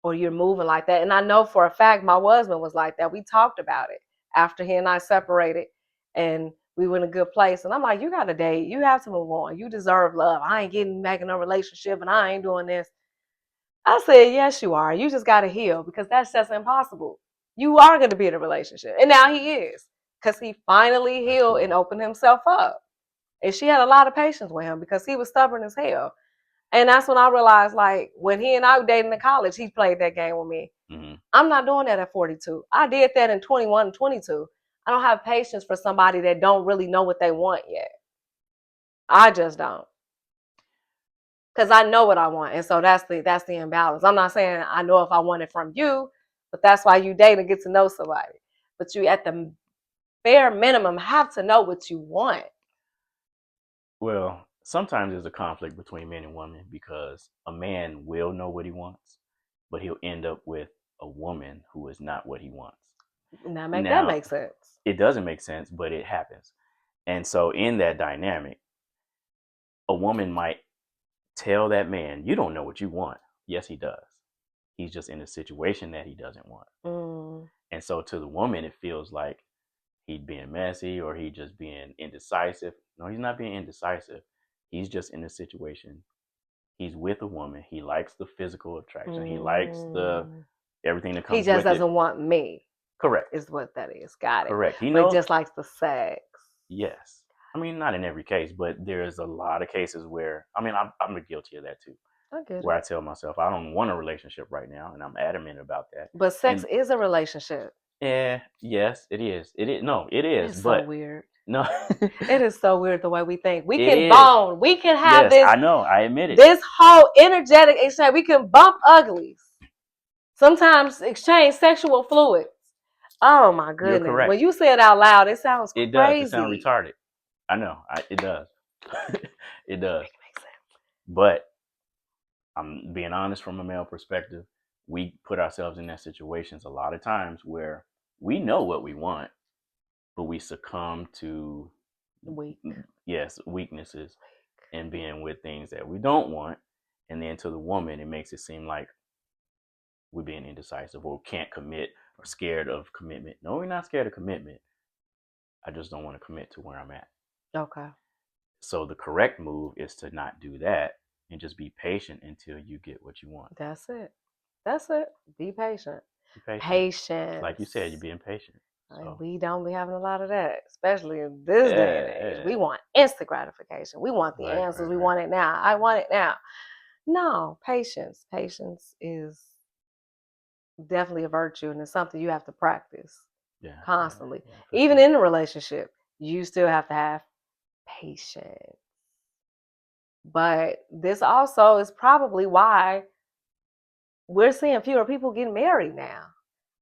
Or you're moving like that. And I know for a fact my husband was like that. We talked about it after he and I separated, and we were in a good place. And I'm like, you got to date. You have to move on. You deserve love. I ain't getting back in a relationship and I ain't doing this. I said, yes, you are. You just got to heal, because that's just impossible. You are going to be in a relationship. And now he is, because he finally healed and opened himself up. And she had a lot of patience with him because he was stubborn as hell. And that's when I realized, like, when he and I were dating in college, he played that game with me. Mm-hmm. I'm not doing that at 42. I did that in 21 and 22. I don't have patience for somebody that don't really know what they want yet. I just don't. Because I know what I want. And so that's the imbalance. I'm not saying I know if I want it from you, but that's why you date and get to know somebody. But you, at the bare minimum, have to know what you want. Well, sometimes there's a conflict between men and women because a man will know what he wants, but he'll end up with a woman who is not what he wants. That Now, makes sense. it doesn't make sense, but it happens. And so in that dynamic, a woman might tell that man, you don't know what you want. Yes, he does. He's just in a situation that he doesn't want. Mm. And so to the woman, it feels like he's being messy or he just being indecisive. No, he's not being indecisive. He's just in a situation. He's with a woman. He likes the physical attraction. He likes the everything that He comes just with it. doesn't want me, Correct. is what that is. Got it. Correct. He But he knows. just likes the sex. Yes. I mean, not in every case, but there's a lot of cases where, I mean, I'm guilty of that too. I get Where I it. tell myself I don't want a relationship right now, and I'm adamant about that. But sex And is a relationship. yes, it is. It is. No, it is. It's so But weird. no, It is so weird the way we think. We it can is. bond. We can have Yes, this. I know. I admit it. This whole energetic exchange. We can bump uglies. Sometimes exchange sexual fluids. Oh my You're goodness. correct. When you say it out loud, it sounds crazy. It does. It sounds retarded. I know. It does. It does. But I'm being honest from a male perspective. We put ourselves in that situations a lot of times where we know what we want, but we succumb to weaknesses and being with things that we don't want. And then to the woman, it makes it seem like we're being indecisive or can't commit or scared of commitment. No, we're not scared of commitment. I just don't want to commit to where I'm at. Okay. So the correct move is to not do that and just be patient until you get what you want. That's it. That's it. Be patient. Patience. Like you said, you're being patient. So. We don't be having a lot of that, especially in this day and age. We want instant gratification. We want the answers. We want it now. I want it now. No, patience. Patience is definitely a virtue, and it's something you have to practice constantly. Even in a relationship, you still have to have patience. But this also is probably why we're seeing fewer people getting married now,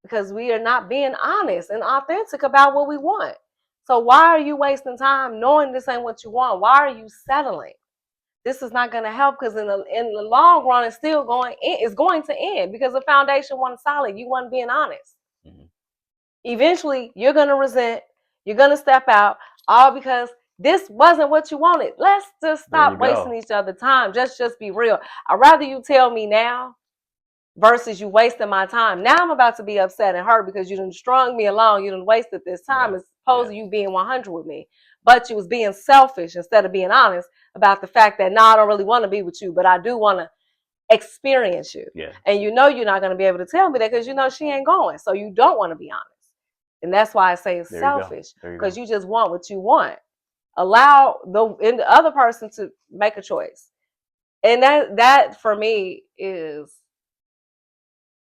because we are not being honest and authentic about what we want. So why are you wasting time knowing this ain't what you want? Why are you settling? This is not going to help, because in the long run, it's still going to end, because the foundation wasn't solid. You weren't being honest. Mm-hmm. Eventually, you're going to resent. You're going to step out, all because this wasn't what you wanted. Let's just stop wasting each other's time. Just be real. I'd rather you tell me now versus you wasting my time. Now I'm about to be upset and hurt because you done strung me along. You done wasted this time as opposed to you being 100 with me. But you was being selfish instead of being honest about the fact that, I don't really want to be with you, but I do want to experience you. Yeah. And you're not going to be able to tell me that because she ain't going. So you don't want to be honest. And that's why I say it's selfish, because you just want what you want. Allow the other person to make a choice. And that for me is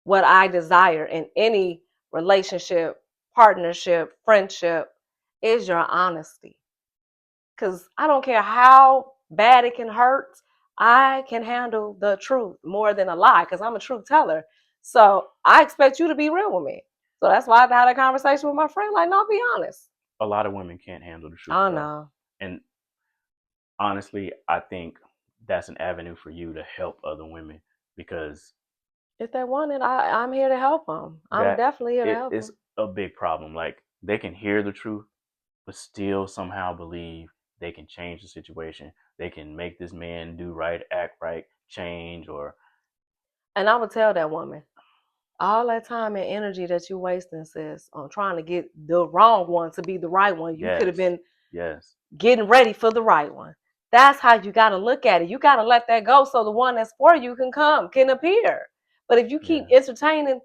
what I desire in any relationship, partnership, friendship, is your honesty. Because I don't care how bad it can hurt. I can handle the truth more than a lie because I'm a truth teller. So I expect you to be real with me. So that's why I had a conversation with my friend. Like, no, be honest. A lot of women can't handle the truth Oh though. no. And honestly, I think that's an avenue for you to help other women because If they want it, I'm here to help them. I'm that definitely here to it help is them. a big problem. Like they can hear the truth, but still somehow believe they can change the situation. They can make this man do right, act right, change, or And I would tell that woman, all that time and energy that you wasting, sis, on trying to get the wrong one to be the right one, you could have yes, been yes, getting ready for the right one. That's how you got to look at it. You got to let that go so the one that's for you can appear. But if you keep yeah, entertaining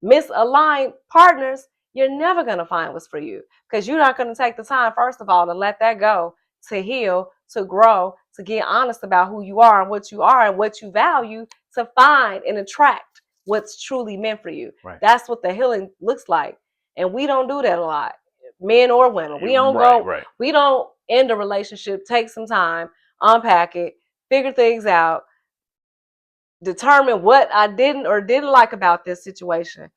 misaligned partners, you're never going to find what's for you because you're not going to take the time, first of all, to let that go, to heal, to grow, to get honest about who you are and what you value, to find and attract what's truly meant for you. right, That's what the healing looks like. And we don't do that a lot, men or women. right, right. We don't end a relationship, take some time, unpack it, figure things out, determine what I didn't or didn't like about this situation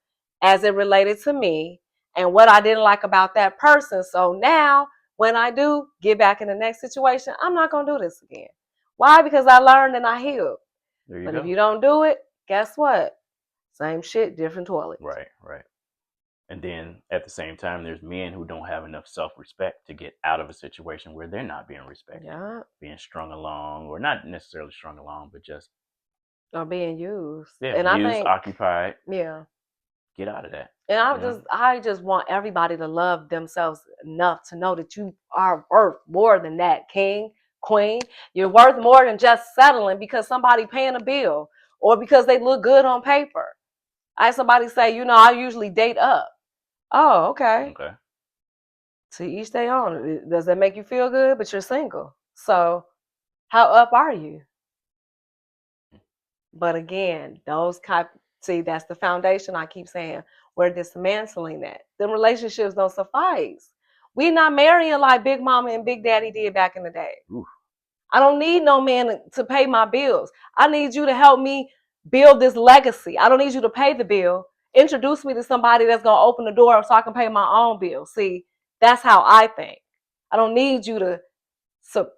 as it related to me and what I didn't like about that person. So now when I do get back in the next situation, I'm not going to do this again. Why? Because I learned and I healed. There you But if go. you don't do it, guess what? Same shit, different toilet. Right, right. And then at the same time, there's men who don't have enough self respect to get out of a situation where they're not being respected, Yeah. being strung along, or not necessarily strung along, but just, Or being used. yeah, And I used, think, occupied. yeah. Get out of that. And You know? I just want everybody to love themselves enough to know that you are worth more than that, king, queen. You're worth more than just settling because somebody paying a bill or because they look good on paper. I had somebody say, I usually date up. Oh, okay. Okay. To each their own. Does that make you feel good? But you're single. So how up are you? But again, that's the foundation I keep saying. We're dismantling that. The relationships don't suffice. We not marrying like Big Mama and Big Daddy did back in the day. Oof. I don't need no man to pay my bills. I need you to help me build this legacy. I don't need you to pay the bill. Introduce me to somebody that's going to open the door so I can pay my own bill. See, that's how I think. I don't need you to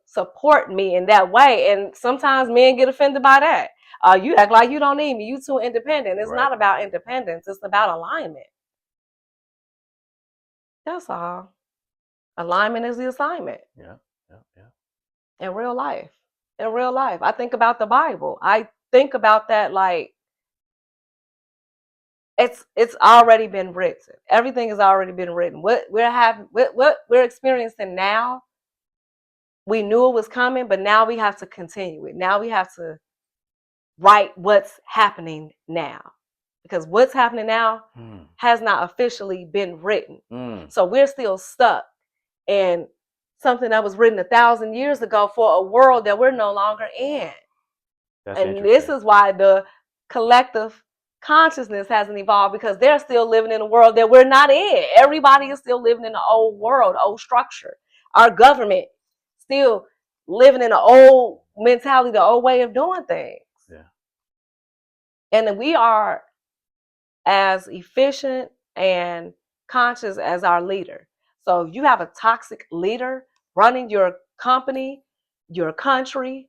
support me in that way. And sometimes men get offended by that. You act like you don't need me. You too independent. It's Right. not about independence. It's about alignment. That's all. Alignment is the assignment Yeah. Yeah. Yeah. in real life. In real life, I think about the Bible. I think about that like it's already been written. Everything has already been written. What we're experiencing now, we knew it was coming, but now we have to continue it. Now we have to write what's happening now. Because what's happening now has not officially been written. So we're still stuck in something that was written 1,000 years ago for a world that we're no longer in. That's And this interesting. is why the collective consciousness hasn't evolved because they're still living in a world that we're not in. Everybody is still living in the old world, old structure. Our government still living in the old mentality, the old way of doing things. Yeah. And we are as efficient and conscious as our leader. So if you have a toxic leader running your company, your country,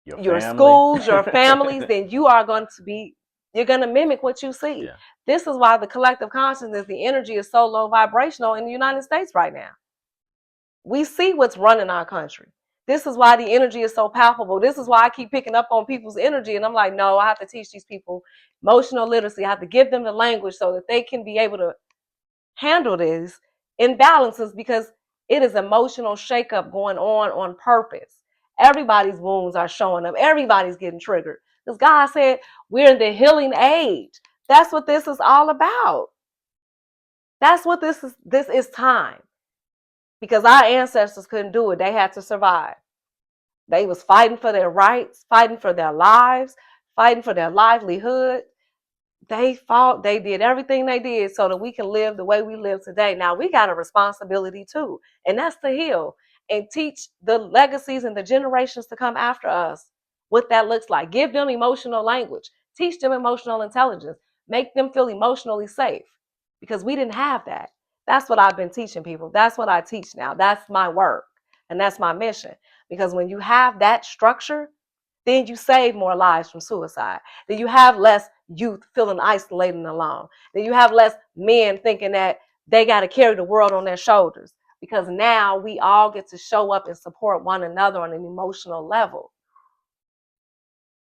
your schools, your families, then you're going to mimic what you see. Yeah. This is why the collective consciousness, the energy is so low vibrational in the United States right now. We see what's running our country. This is why the energy is so palpable. This is why I keep picking up on people's energy. And I'm like, no, I have to teach these people emotional literacy. I have to give them the language so that they can be able to handle these imbalances because it is emotional shakeup going on purpose. Everybody's wounds are showing up. Everybody's getting triggered. Because God said we're in the healing age. That's what this is all about. That's what this is. This is time. Because our ancestors couldn't do it. They had to survive. They was fighting for their rights, fighting for their lives, fighting for their livelihood. They fought, they did everything they did so that we can live the way we live today. Now we got a responsibility too, and that's to heal and teach the legacies and the generations to come after us what that looks like. Give them emotional language. Teach them emotional intelligence. Make them feel emotionally safe because we didn't have that. That's what I've been teaching people. That's what I teach now. That's my work and that's my mission. Because when you have that structure, then you save more lives from suicide. Then you have less youth feeling isolated and alone. Then you have less men thinking that they got to carry the world on their shoulders because now we all get to show up and support one another on an emotional level.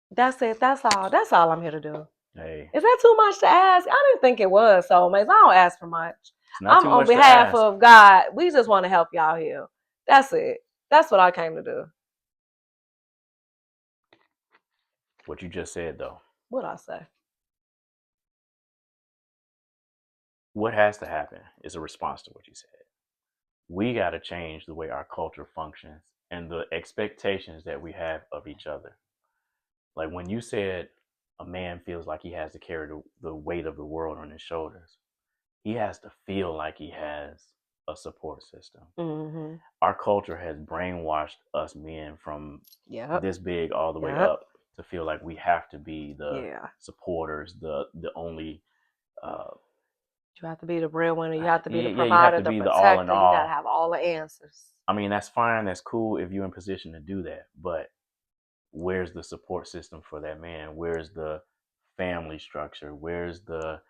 That's it. That's all. That's all I'm here to do. Hey, Is that too much to ask? I didn't think it was, soulmates. I don't ask for much. it's not too On much to behalf ask. of God, we just want to help y'all heal. That's it. That's what I came to do. What you just said, though. What I say? What has to happen is a response to what you said. We got to change the way our culture functions and the expectations that we have of each other. Like when you said a man feels like he has to carry the weight of the world on his shoulders, he has to feel like he has a support system. Mm-hmm. Our culture has brainwashed us men from this big all the way up to feel like we have to be the supporters, the only. You have to be the breadwinner. You have to be the you have provider, to the be the protector. all in all. You gotta have all the answers. I mean, that's fine. That's cool if you're in position to do that. But where's the support system for that man? Where's the family structure? Where's the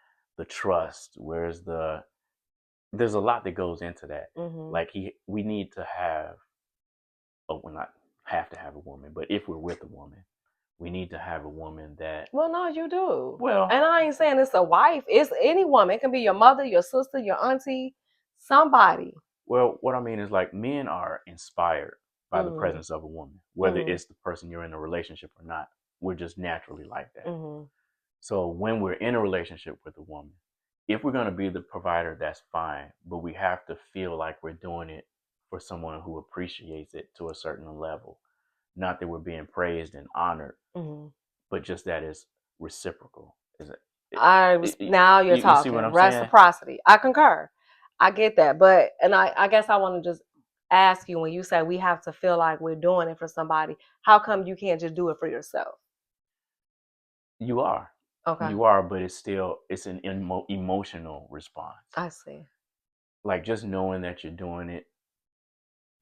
trust? Where's the? There's a lot that goes into that. Mm-hmm. Like we need to have. Oh, we're not have to have a woman, but if we're with a woman, we need to have a woman that. Well, no, you do. Well, and I ain't saying it's a wife. It's any woman. It can be your mother, your sister, your auntie, somebody. Well, what I mean is like men are inspired by the presence of a woman, whether it's the person you're in a relationship or not. We're just naturally like that. Mm-hmm. So when we're in a relationship with a woman, if we're going to be the provider, that's fine. But we have to feel like we're doing it for someone who appreciates it to a certain level. Not that we're being praised and honored, but just that it's reciprocal. Now you're talking. See what I'm reciprocity. saying? I concur. I get that. But, and I guess I want to just ask you, when you say we have to feel like we're doing it for somebody, how come you can't just do it for yourself? You are. Okay. You are, but it's an emotional response. I see. Like just knowing that you're doing it,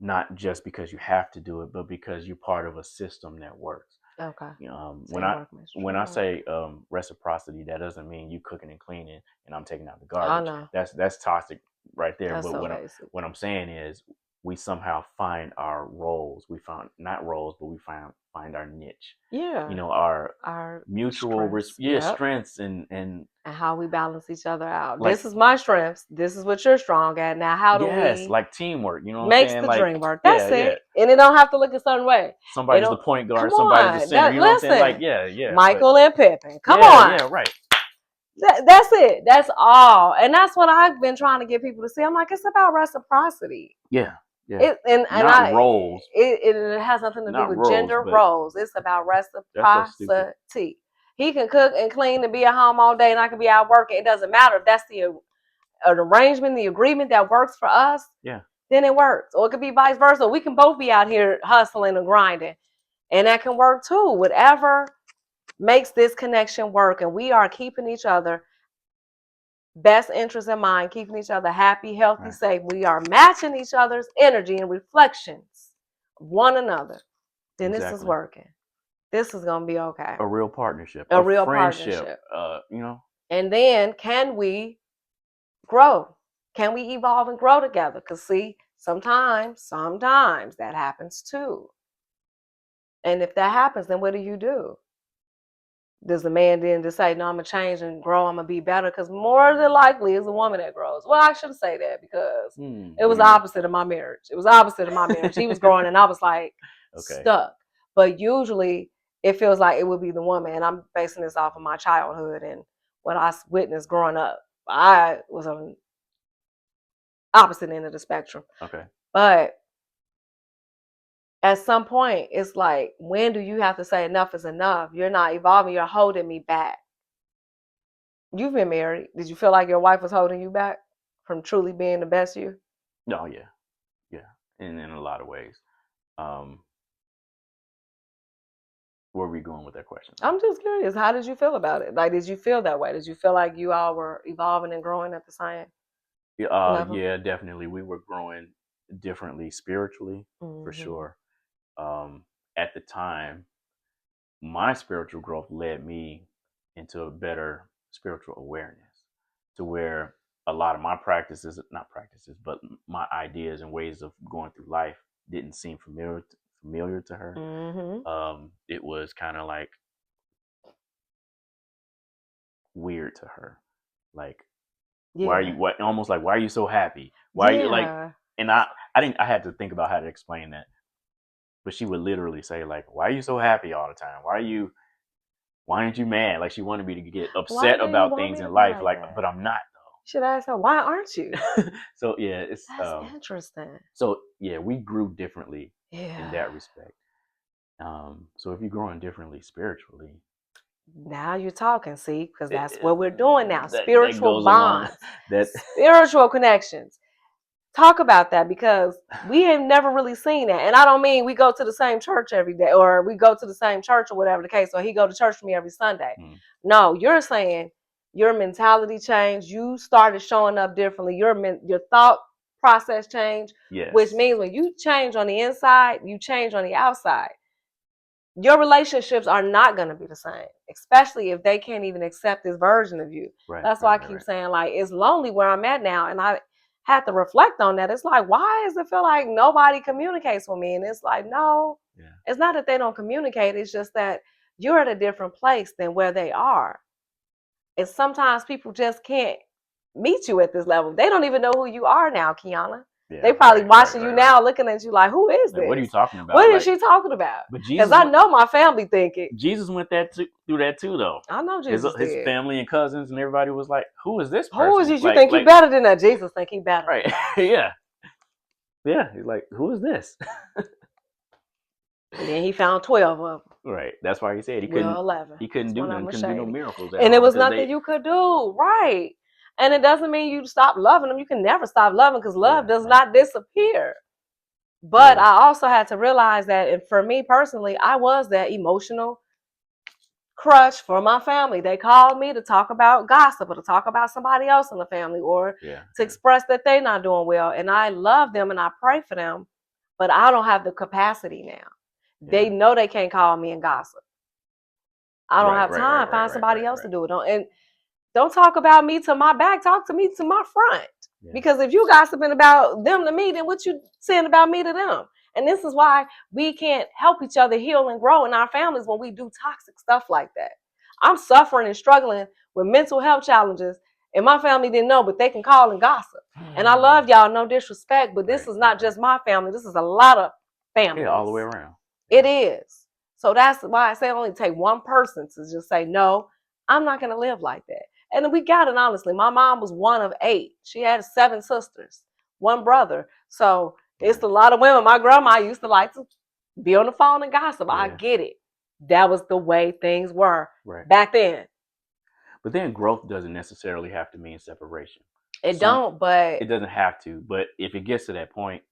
not just because you have to do it, but because you're part of a system that works. Okay. When I say reciprocity, that doesn't mean you cooking and cleaning and I'm taking out the garbage. Oh, no. That's toxic right there. That's but so what I'm saying is we somehow find our roles. We found not roles, but we find our niche. Yeah. Our mutual strengths and how we balance each other out. Like, this is my strengths. This is what you're strong at. Now, how do we? Like teamwork. You know what makes I'm saying? the dream work. That's it. And it don't have to look a certain way. Somebody's the point guard. Somebody's the center. You know what I'm saying? Like Michael and Pippen. Come on. Yeah, right. That's it. That's all. And that's what I've been trying to get people to see. I'm like, it's about reciprocity. Yeah. Yeah. Roles. It has nothing to do with gender roles. It's about reciprocity. He can cook and clean and be at home all day, and I can be out working. It doesn't matter if that's the arrangement, the agreement that works for us. Yeah. Then it works. Or it could be vice versa. We can both be out here hustling and grinding, and that can work too. Whatever makes this connection work, and we are keeping each other best interest in mind, keeping each other happy, healthy, safe. We are matching each other's energy and reflections of one another. Then this is working. This is gonna be okay. A real partnership. A real friendship. You know. And then can we grow? Can we evolve and grow together? Because see, sometimes that happens too. And if that happens, then what do? Does the man then decide, no, I'm going to change and grow, I'm going to be better? Because more than likely it's a woman that grows. Well, I shouldn't say that because it was the opposite of my marriage. It was the opposite of my marriage. He was growing and I was like stuck. But usually it feels like it would be the woman. And I'm basing this off of my childhood and what I witnessed growing up. I was on opposite end of the spectrum. Okay. But at some point, it's like, when do you have to say enough is enough? You're not evolving. You're holding me back. You've been married. Did you feel like your wife was holding you back from truly being the best you? No, yeah. Yeah. In a lot of ways. where are we going with that question? I'm just curious. How did you feel about it? Like, did you feel that way? Did you feel like you all were evolving and growing at the same level? Yeah, definitely. We were growing differently spiritually, for Mm-hmm. sure. At the time, my spiritual growth led me into a better spiritual awareness, to where a lot of my practices, not practices, but my ideas and ways of going through life didn't seem familiar to her. Mm-hmm. It was kind of like weird to her. Like, why are you, Yeah. what, almost like, why are you so happy? Why are you like, Yeah. and I had to think about how to explain that. But she would literally say, like, why are you so happy all the time? Why aren't you mad? Like, she wanted me to get Why upset do you about want things me to in be life, like like, that? but I'm not You should ask her, why aren't you? though. So yeah, it's That's interesting. so yeah, we grew differently in Yeah. that respect. So if you're growing differently spiritually, Now you're talking, see, because it, that's it, what we're doing now. that Spiritual goes along bonds, that spiritual connections. Talk about that because we have never really seen that. And I don't mean we go to the same church every day or we go to the same church or whatever the case, or he go to church with me every Sunday. mm, No, you're saying your mentality changed. You started showing up differently. Your thought process changed, which yes, means when you change on the inside, you change on the outside. Your relationships are not going to be the same, especially if they can't even accept this version of you. right, That's why right, I right, keep right. saying, like, it's lonely where I'm at now. And I had to reflect on that. It's like, why does it feel like nobody communicates with me? And it's like, no, Yeah, it's not that they don't communicate. It's just that you're at a different place than where they are. And sometimes people just can't meet you at this level. They don't even know who you are now, Kiana. yeah, They probably right, right, watching you right, right. now, looking at you like, who is Like, what are you this? talking about? What is Like, she talking about? but Because I know my family think it. Jesus went through that too, though. I know His Jesus his did. family and cousins and everybody was like, "Who is this Who is person?" it? You think he better than that? Jesus think he better. Right, yeah, yeah. He's like, "Who is this?" And then he found 12 of them. Right. That's why he said Well, 11. he That's couldn't do one of nothing, them couldn't do no shady. miracles at And it all was because nothing they, you could do. Right. And it doesn't mean you stop loving them. You can never stop loving because love yeah, does right. not disappear. It But was, I also had to realize that, and for me personally, I was that emotional crush for my family. They called me to talk about gossip or to talk about somebody else in the family or yeah, to express that they're not doing well. And I love them and I pray for them, but I don't have the capacity now. yeah. They know they can't call me and gossip. I don't Right, have right, right, time. right, Find right, somebody right, else to right. do it. Don't talk about me to my back. Talk to me to my front. Yeah. Because if you gossiping about them to me, then what you saying about me to them? And this is why we can't help each other heal and grow in our families when we do toxic stuff like that. I'm suffering and struggling with mental health challenges, and my family didn't know, but they can call and gossip. And I love y'all, no disrespect, but this Right, is right, not right. just my family. This is a lot of Yeah, all the way families. around. It Yeah. is. So that's why I say it only take one person to just say, no, I'm not going to live like that. And we got it honestly. My mom was one of 8. She had 7 sisters, 1 brother. So Yeah. it's a lot of women. My grandma used to like to be on the phone and gossip. I Yeah. get it. That was the way things were Right. back then. But then growth doesn't necessarily have to mean separation. It Some don't, but It doesn't have to, but if it gets to that point,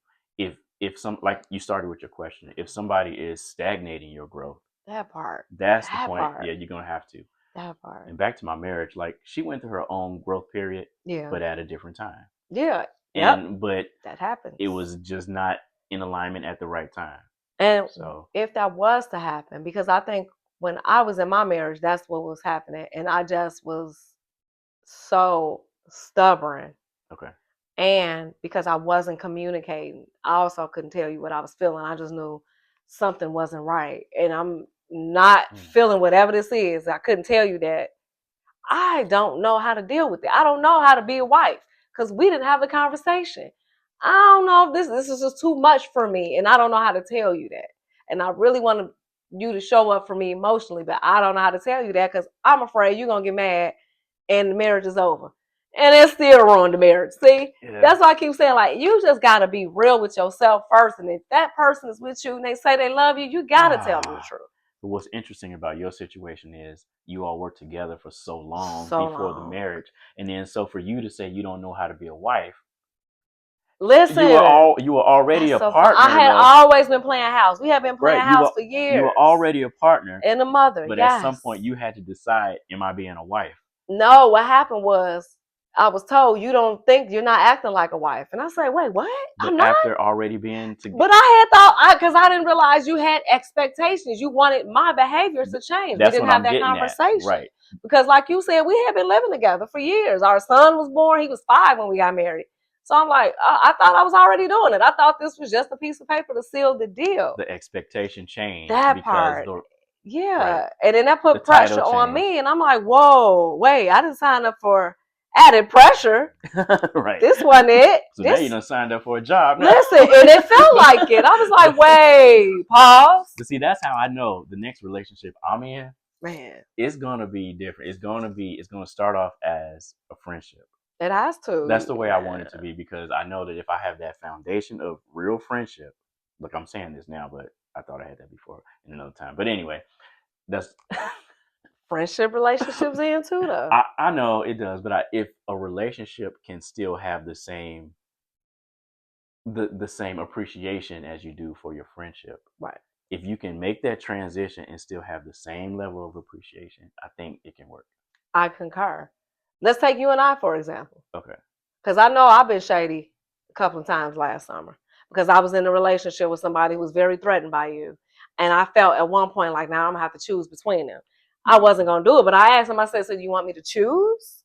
if some, like you started with your question, if somebody is stagnating your growth, that part, that's the that point. part, Yeah, you're gonna have to. that part. And back to my marriage, like she went through her own growth period, Yeah. but at a different time. Yeah. Yep. And but That happens. it was just not in alignment at the right time. And So if that was to happen, because I think when I was in my marriage, that's what was happening. And I just was so stubborn. okay. And because I wasn't communicating, I also couldn't tell you what I was feeling. I just knew something wasn't right. And I'm not feeling whatever this is. I couldn't tell you that. I don't know how to deal with it. I don't know how to be a wife because we didn't have the conversation. I don't know if this is just too much for me, and I don't know how to tell you that. And I really want you to show up for me emotionally, but I don't know how to tell you that because I'm afraid you're gonna get mad and the marriage is over, and it's still ruined the marriage. See, Yeah. that's why I keep saying like you just gotta be real with yourself first, and if that person is with you and they say they love you, you gotta tell them the truth. But what's interesting about your situation is you all worked together for so long So before the long. marriage. And then so for you to say you don't know how to be a wife, Listen, you were already that's a so fun. I partner had enough. always been playing house. We had been playing Right. house for You years. were already a partner. And a mother, But at some yes. point you had to decide, am I being a wife? No, what happened was I was told you're not acting like a wife. And I said, wait, what? But I'm not. after already being together. But I had thought, because I didn't realize you had expectations. You wanted my behavior to change. That's we didn't what have I'm that getting conversation. at. Right. Because like you said, we had been living together for years. Our son was born. He was 5 when we got married. So I'm like, I thought I was already doing it. I thought this was just a piece of paper to seal the deal. The expectation changed. That because part. Yeah. Right. And then that put pressure on me. And I'm like, whoa, wait, I didn't sign up for added pressure. Right. This wasn't it. So now you done signed up for a job. Listen, and it felt like it. I was like, wait, pause. But see, that's how I know the next relationship I'm in, man, it's gonna be different. It's gonna start off as a friendship. It has to. That's the way I want it to be, because I know that if I have that foundation of real friendship, look, I'm saying this now, but I thought I had that before in another time. But anyway, that's friendship relationships in too, though. I know it does, but if a relationship can still have the same appreciation as you do for your friendship, right? If you can make that transition and still have the same level of appreciation, I think it can work. I concur. Let's take you and I, for example. Okay. Because I know I've been shady a couple of times last summer because I was in a relationship with somebody who was very threatened by you. And I felt at one point like, now I'm going to have to choose between them. I wasn't going to do it, but I asked him, I said, so do you want me to choose?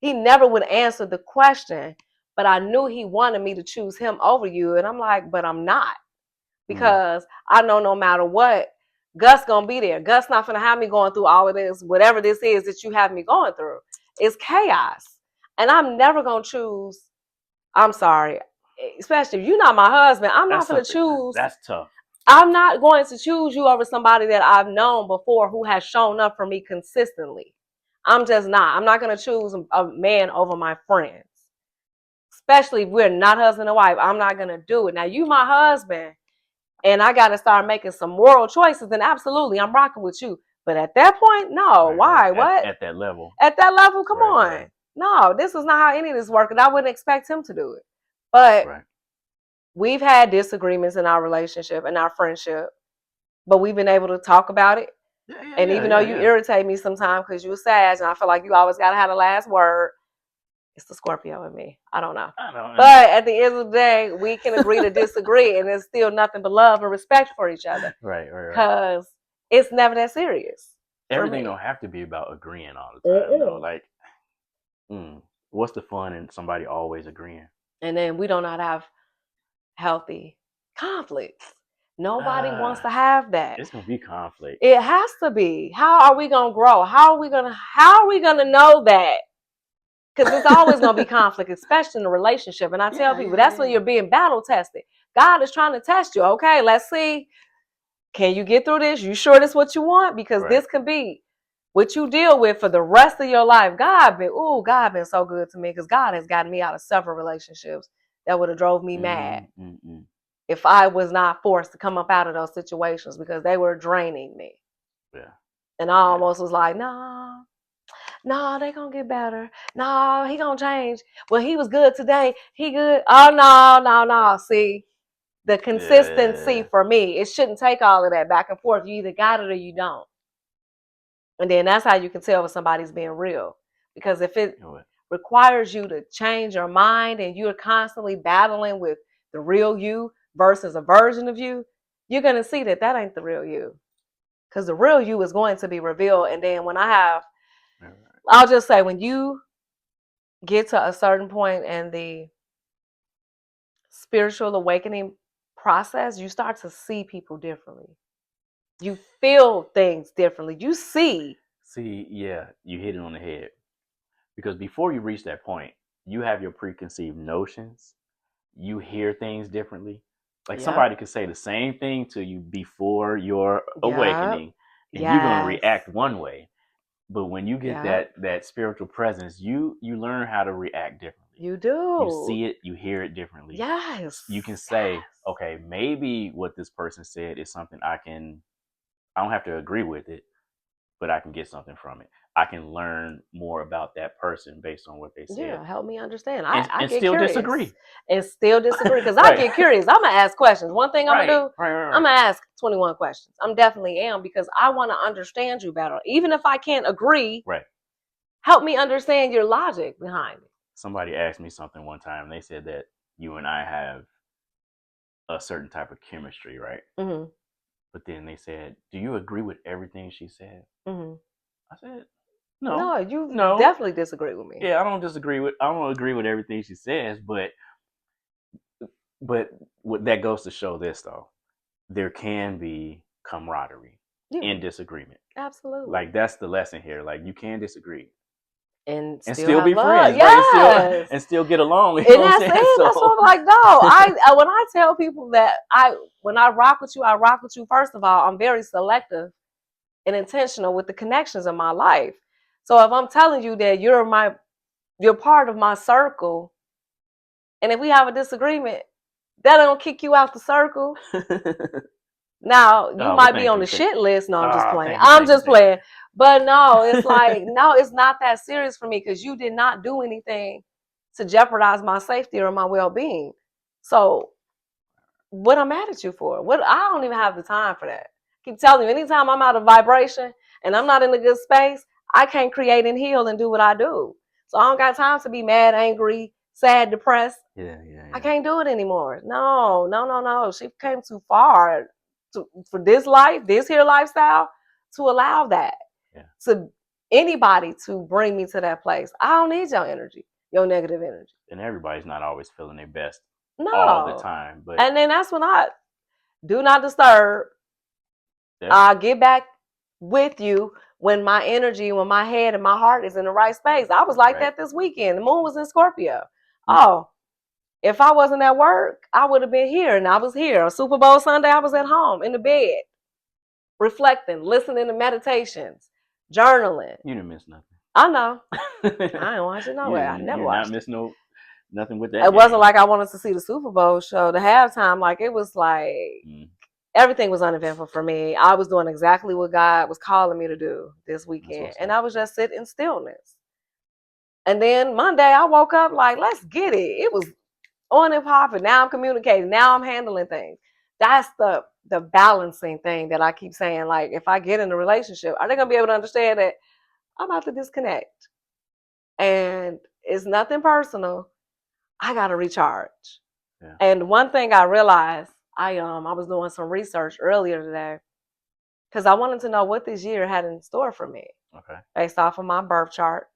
He never would answer the question, but I knew he wanted me to choose him over you. And I'm like, but I'm not. Because I know no matter what, Gus going to be there. Gus not going to have me going through all of this, whatever this is that you have me going through. It's chaos. And I'm never going to choose, I'm sorry, especially if you're not my husband, I'm not going to choose. That's tough. I'm not going to choose you over somebody that I've known before who has shown up for me consistently. I'm just not. I'm not going to choose a man over my friends. Especially if we're not husband and wife. I'm not going to do it. Now, you my husband, and I got to start making some moral choices, then absolutely, I'm rocking with you. But at that point, no. Right, why? right. What? At that level. At that level, come on. Right. No, this is not how any of this works, and I wouldn't expect him to do it. But we've had disagreements in our relationship and our friendship, but we've been able to talk about it. Even though you irritate me sometimes because you're sad, and I feel like you always got to have the last word, it's the Scorpio in me. I don't know. But at the end of the day, we can agree to disagree, and there's still nothing but love and respect for each other. Right. Because it's never that serious. Everything don't have to be about agreeing all the time. No, like, what's the fun in somebody always agreeing? And then we do not have healthy conflicts. Nobody wants to have that. It's gonna be conflict. It has to be. How are we gonna grow? How are we gonna know that? Because it's always gonna be conflict, especially in a relationship. And I tell people that's when you're being battle tested. God is trying to test you. Okay, let's see. Can you get through this? You sure this is what you want? Because this could be what you deal with for the rest of your life. God been so good to me because God has gotten me out of several relationships that would have drove me mad if I was not forced to come up out of those situations because they were draining me. Yeah. And I almost was like, no, they gonna get better. No, he gonna change. Well, he was good today. He good. Oh, no. See, the consistency for me, it shouldn't take all of that back and forth. You either got it or you don't. And then that's how you can tell if somebody's being real. Because if it requires you to change your mind and you're constantly battling with the real you versus a version of you, you're going to see that ain't the real you. Because the real you is going to be revealed. And then I'll just say, when you get to a certain point in the spiritual awakening process, you start to see people differently. You feel things differently. You see. Yeah, you hit it on the head. Because before you reach that point, you have your preconceived notions. You hear things differently. Like somebody could say the same thing to you before your awakening, and you're going to react one way. But when you get that spiritual presence, you learn how to react differently. You do. You see it, you hear it differently. Yes. You can say, okay, maybe what this person said is something I don't have to agree with it, but I can get something from it. I can learn more about that person based on what they said. Yeah, help me understand. And, I and get still curious disagree. and still disagree because I Right. get curious. I'm gonna ask questions. One thing I'm gonna do, Right. I'm gonna ask 21 questions. I'm definitely am because I want to understand you better. Even if I can't agree, Right. help me understand your logic behind it. Somebody asked me something one time. They said that you and I have a certain type of chemistry, right? Mm-hmm. But then they said, "Do you agree with everything she said?" Mm-hmm. I said, No, "No, you no. definitely disagree with me. Yeah, I don't agree with everything she says, but what that goes to show this though, there can be camaraderie Yeah, in disagreement. absolutely. Like that's the lesson here. Like you can disagree And and still still have be love. friends, right? Yes. And still get along. You And know what I'm that's saying? it. That's what So I'm like, no. I when I tell people that when I rock with you, I rock with you. First of all, I'm very selective and intentional with the connections in my life. So if I'm telling you that you're part of my circle, and if we have a disagreement, that don't kick you out the circle. Now you oh, well, might be thank on you, the shit list. No, I'm just playing. thank you, I'm thank you, just thank you. playing. But no, it's like no, it's not that serious for me because you did not do anything to jeopardize my safety or my well-being. So what I'm mad at you for? What I don't even have the time for that. Keep telling you, anytime I'm out of vibration and I'm not in a good space, I can't create and heal and do what I do. So I don't got time to be mad, angry, sad, depressed. Yeah. I can't do it anymore. No, no, no, no. She came too far for this life, this here lifestyle, to allow that. Yeah. To anybody to bring me to that place. I don't need your energy, your negative energy. And everybody's not always feeling their best all the No. time, but And then that's when I do not disturb. yeah. I'll get back with you when my energy, when my head and my heart is in the right space. I was like that this weekend. The moon was in Scorpio. Oh, if I wasn't at work, I would have been here, and I was here. On Super Bowl Sunday, I was at home in the bed, reflecting, listening to meditations, journaling. You didn't miss nothing. I know. I didn't watch it no way. I never You watched not it. miss nothing with that. It wasn't like I wanted to see the Super Bowl show. The halftime, like it was like everything was uneventful for me. I was doing exactly what God was calling me to do this weekend, and I was just sitting in stillness. And then Monday, I woke up like, let's get it. It was on and popping. Now I'm communicating. Now I'm handling things. That's the balancing thing that I keep saying. Like, if I get in a relationship, are they gonna be able to understand that I'm about to disconnect? And it's nothing personal. I gotta recharge. Yeah. And one thing I realized, I was doing some research earlier today because I wanted to know what this year had in store for me. Okay. Based off of my birth chart,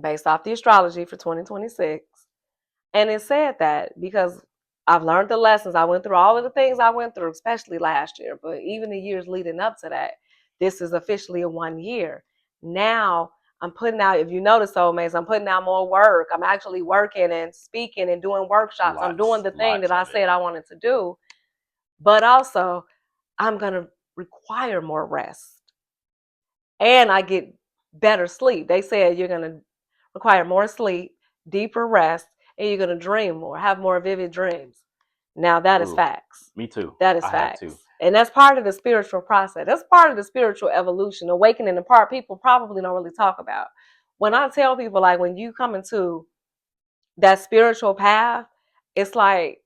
based off the astrology for 2026. And it said that because I've learned the lessons. I went through all of the things I went through, especially last year, but even the years leading up to that, this is officially a 1 year. Now I'm putting out, if you notice, soulmates, I'm putting out more work. I'm actually working and speaking and doing workshops. I'm doing the thing that I said I wanted to do. But also, I'm going to require more rest. And I get better sleep. They said you're going to require more sleep, deeper rest, and you're going to dream more, have more vivid dreams. Now, that is facts. Me too. That is facts. And that's part of the spiritual process. That's part of the spiritual evolution, awakening, the part people probably don't really talk about. When I tell people, like, when you come into that spiritual path, it's like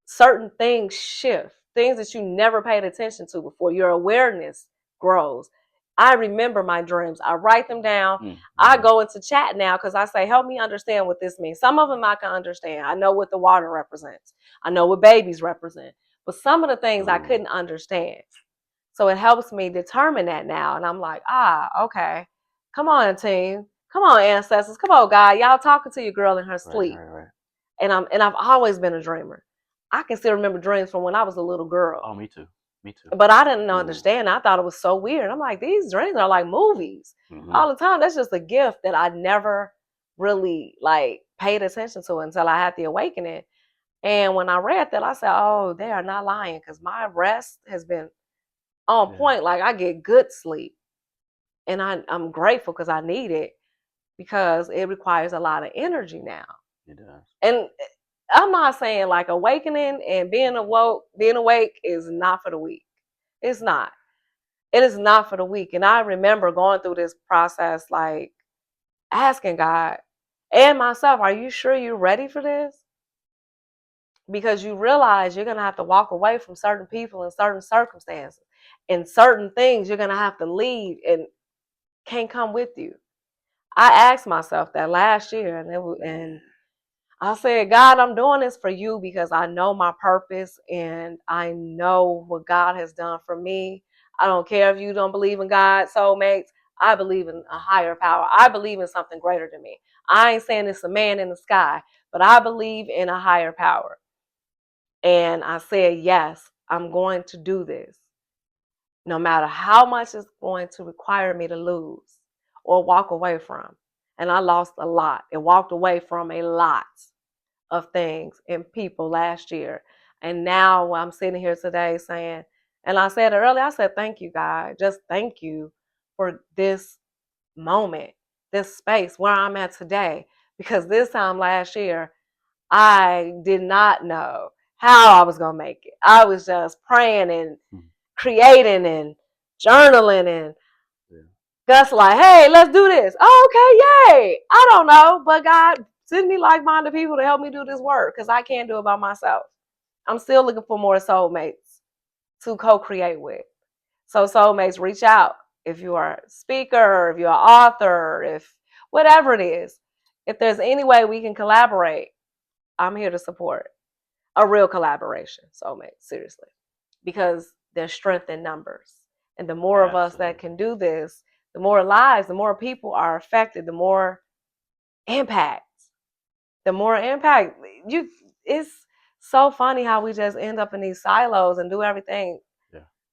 certain things shift, things that you never paid attention to before. Your awareness grows. I remember my dreams. I write them down. Mm-hmm. I go into chat now because I say, help me understand what this means. Some of them I can understand. I know what the water represents. I know what babies represent. But some of the things I couldn't understand. So it helps me determine that now. And I'm like, okay. Come on, team. Come on, ancestors. Come on, God. Y'all talking to your girl in her sleep. Right. And I've always been a dreamer. I can still remember dreams from when I was a little girl. Oh, me too. But I didn't understand. I thought it was so weird. I'm like, these dreams are like movies all the time. That's just a gift that I never really like paid attention to until I had the awakening. And when I read that, I said, oh, they are not lying because my rest has been on point. Like I get good sleep. And I'm grateful because I need it because it requires a lot of energy now. It does. And I'm not saying like awakening and being awake is not for the weak. It's not. It is not for the weak. And I remember going through this process, like asking God and myself, are you sure you're ready for this? Because you realize you're going to have to walk away from certain people in certain circumstances, and certain things you're going to have to leave and can't come with you. I asked myself that last year, and I said, God, I'm doing this for you because I know my purpose and I know what God has done for me. I don't care if you don't believe in God, soulmates. I believe in a higher power. I believe in something greater than me. I ain't saying it's a man in the sky, but I believe in a higher power. And I said, yes, I'm going to do this, no matter how much it's going to require me to lose or walk away from. And I lost a lot and walked away from a lot of things and people last year. And now I'm sitting here today saying, and I said it earlier, I said, thank you, God. Just thank you for this moment, this space where I'm at today. Because this time last year, I did not know how I was going to make it. I was just praying and creating and journaling, and Gus like, hey, let's do this. Oh, okay, yay. I don't know, but God, send me like-minded people to help me do this work because I can't do it by myself. I'm still looking for more soulmates to co-create with. So soulmates, reach out. If you are a speaker, if you're an author, if whatever it is, if there's any way we can collaborate, I'm here to support a real collaboration, soulmates, seriously, because there's strength in numbers. And the more of us that can do this, the more lives, the more people are affected, the more impact. The more impact. It's so funny how we just end up in these silos and do everything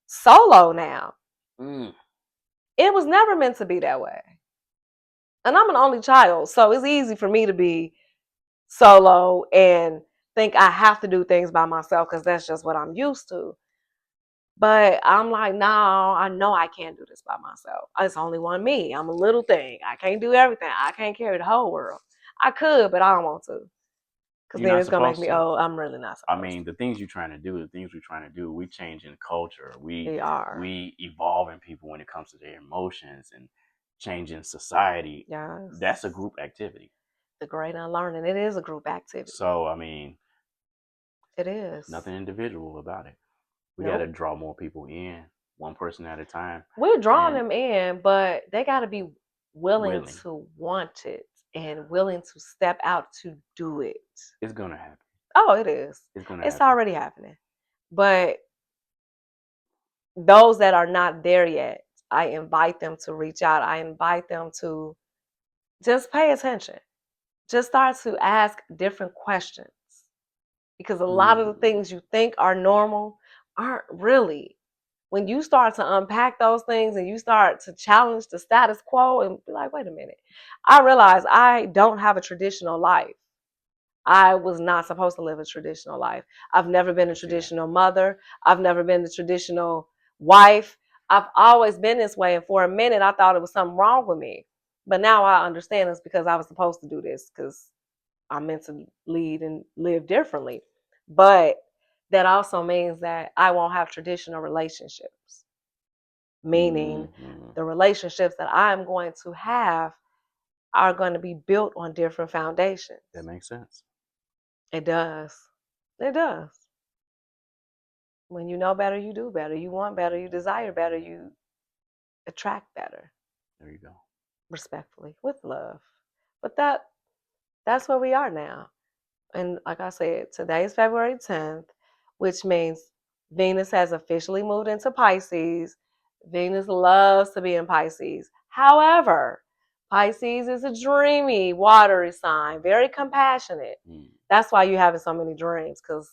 solo now. It was never meant to be that way. And I'm an only child, so it's easy for me to be solo and think I have to do things by myself because that's just what I'm used to. But I'm like, no, I know I can't do this by myself. It's only one me. I'm a little thing. I can't do everything. I can't carry the whole world. I could, but I don't want to. Because then it's going to make me, I'm really not supposed to. I mean, the things you're trying to do, we change in culture. We evolving people when it comes to their emotions and changing society. Yes. That's a group activity. The great unlearning. It is a group activity. So, I mean, it is. Nothing individual about it. We got to draw more people in, one person at a time. We're drawing them in, but they got to be willing to want it and willing to step out to do it. It's going to happen. Oh, it is. It's already happening. But those that are not there yet, I invite them to reach out. I invite them to just pay attention. Just start to ask different questions. Because a lot of the things you think are normal aren't really. When you start to unpack those things and you start to challenge the status quo and be like, wait a minute, I realize I don't have a traditional life. I was not supposed to live a traditional life. I've never been a traditional mother. I've never been the traditional wife. I've always been this way. And for a minute, I thought it was something wrong with me. But now I understand it's because I was supposed to do this because I'm meant to lead and live differently. But that also means that I won't have traditional relationships. Meaning the relationships that I'm going to have are going to be built on different foundations. That makes sense. It does. It does. When you know better, you do better. You want better, you desire better, you attract better. There you go. Respectfully, with love. But that's where we are now. And like I said, today is February 10th, which means Venus has officially moved into Pisces. Venus loves to be in Pisces. However, Pisces is a dreamy, watery sign, very compassionate. That's why you're having so many dreams, because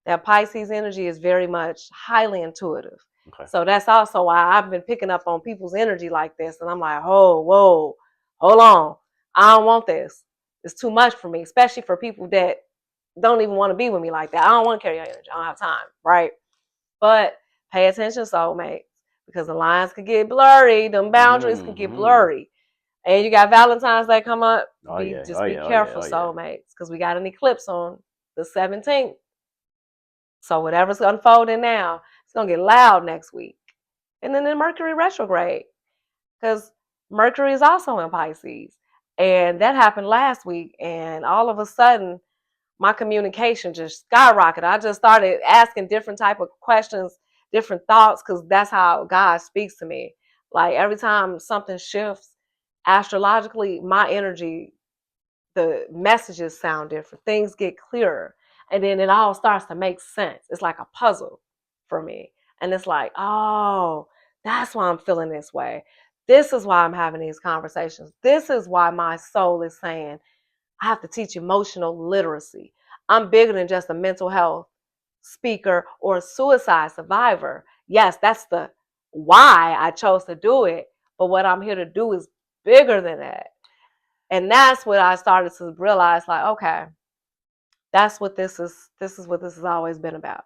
that Pisces energy is very much highly intuitive. Okay. So that's also why I've been picking up on people's energy like this. And I'm like, oh, whoa, hold on. I don't want this. It's too much for me, especially for people that don't even want to be with me like that. I don't want to carry your energy. I don't have time, right? But pay attention, soulmates, because the lines could get blurry. Them boundaries could get blurry. And you got Valentine's Day come up. Be careful, soulmates, because we got an eclipse on the 17th. So whatever's unfolding now, it's going to get loud next week. and then in Mercury retrograde, because Mercury is also in Pisces. And that happened last week. And all of a sudden, my communication just skyrocketed. I just started asking different type of questions, different thoughts, because that's how God speaks to me. Like every time something shifts astrologically, my energy, the messages sound different. Things get clearer. And then it all starts to make sense. It's like a puzzle for me. And it's like, oh, that's why I'm feeling this way. This is why I'm having these conversations. This is why my soul is saying, I have to teach emotional literacy. I'm bigger than just a mental health speaker or a suicide survivor. Yes, that's the why I chose to do it. But what I'm here to do is bigger than that. And that's what I started to realize, like, okay, that's what this is. This is what this has always been about.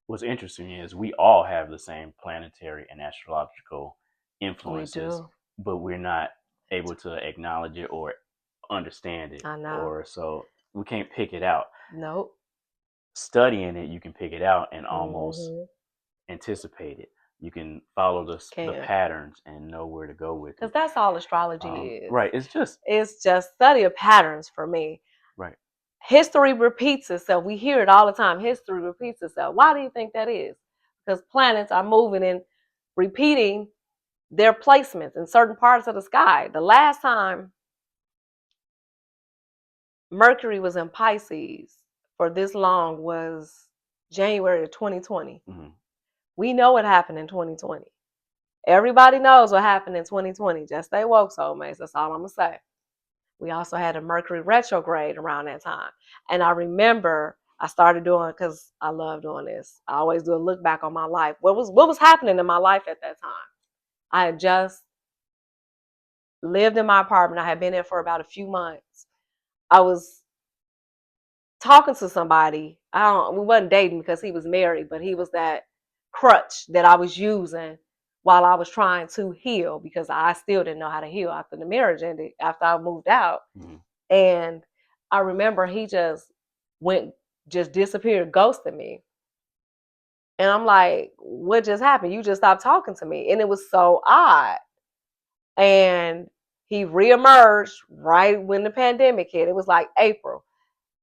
What's interesting is we all have the same planetary and astrological We influences, do. but we're not able to acknowledge it or understand it. I know. Or so we can't pick it out. Nope. Studying it, you can pick it out and almost Mhm. anticipate it. You can follow the Can. patterns and know where to go with Because it. that's all astrology is. Right. It's just study of patterns for me. right. History repeats itself. We hear it all the time. History repeats itself. Why do you think that is? Because planets are moving and repeating their placements in certain parts of the sky. The last time Mercury was in Pisces for this long was January of 2020. Mm-hmm. We know what happened in 2020. Everybody knows what happened in 2020. Just stay woke, soulmates. That's all I'm going to say. We also had a Mercury retrograde around that time. And I remember I started doing, because I love doing this, I always do a look back on my life. What was happening in my life at that time? I had just lived in my apartment. I had been there for about a few months. I was talking to somebody. We wasn't dating because he was married, but he was that crutch that I was using while I was trying to heal, because I still didn't know how to heal after the marriage ended, after I moved out. Mm-hmm. And I remember he just disappeared, ghosted me. And I'm like, what just happened? You just stopped talking to me. And it was so odd. And he reemerged right when the pandemic hit. It was like April.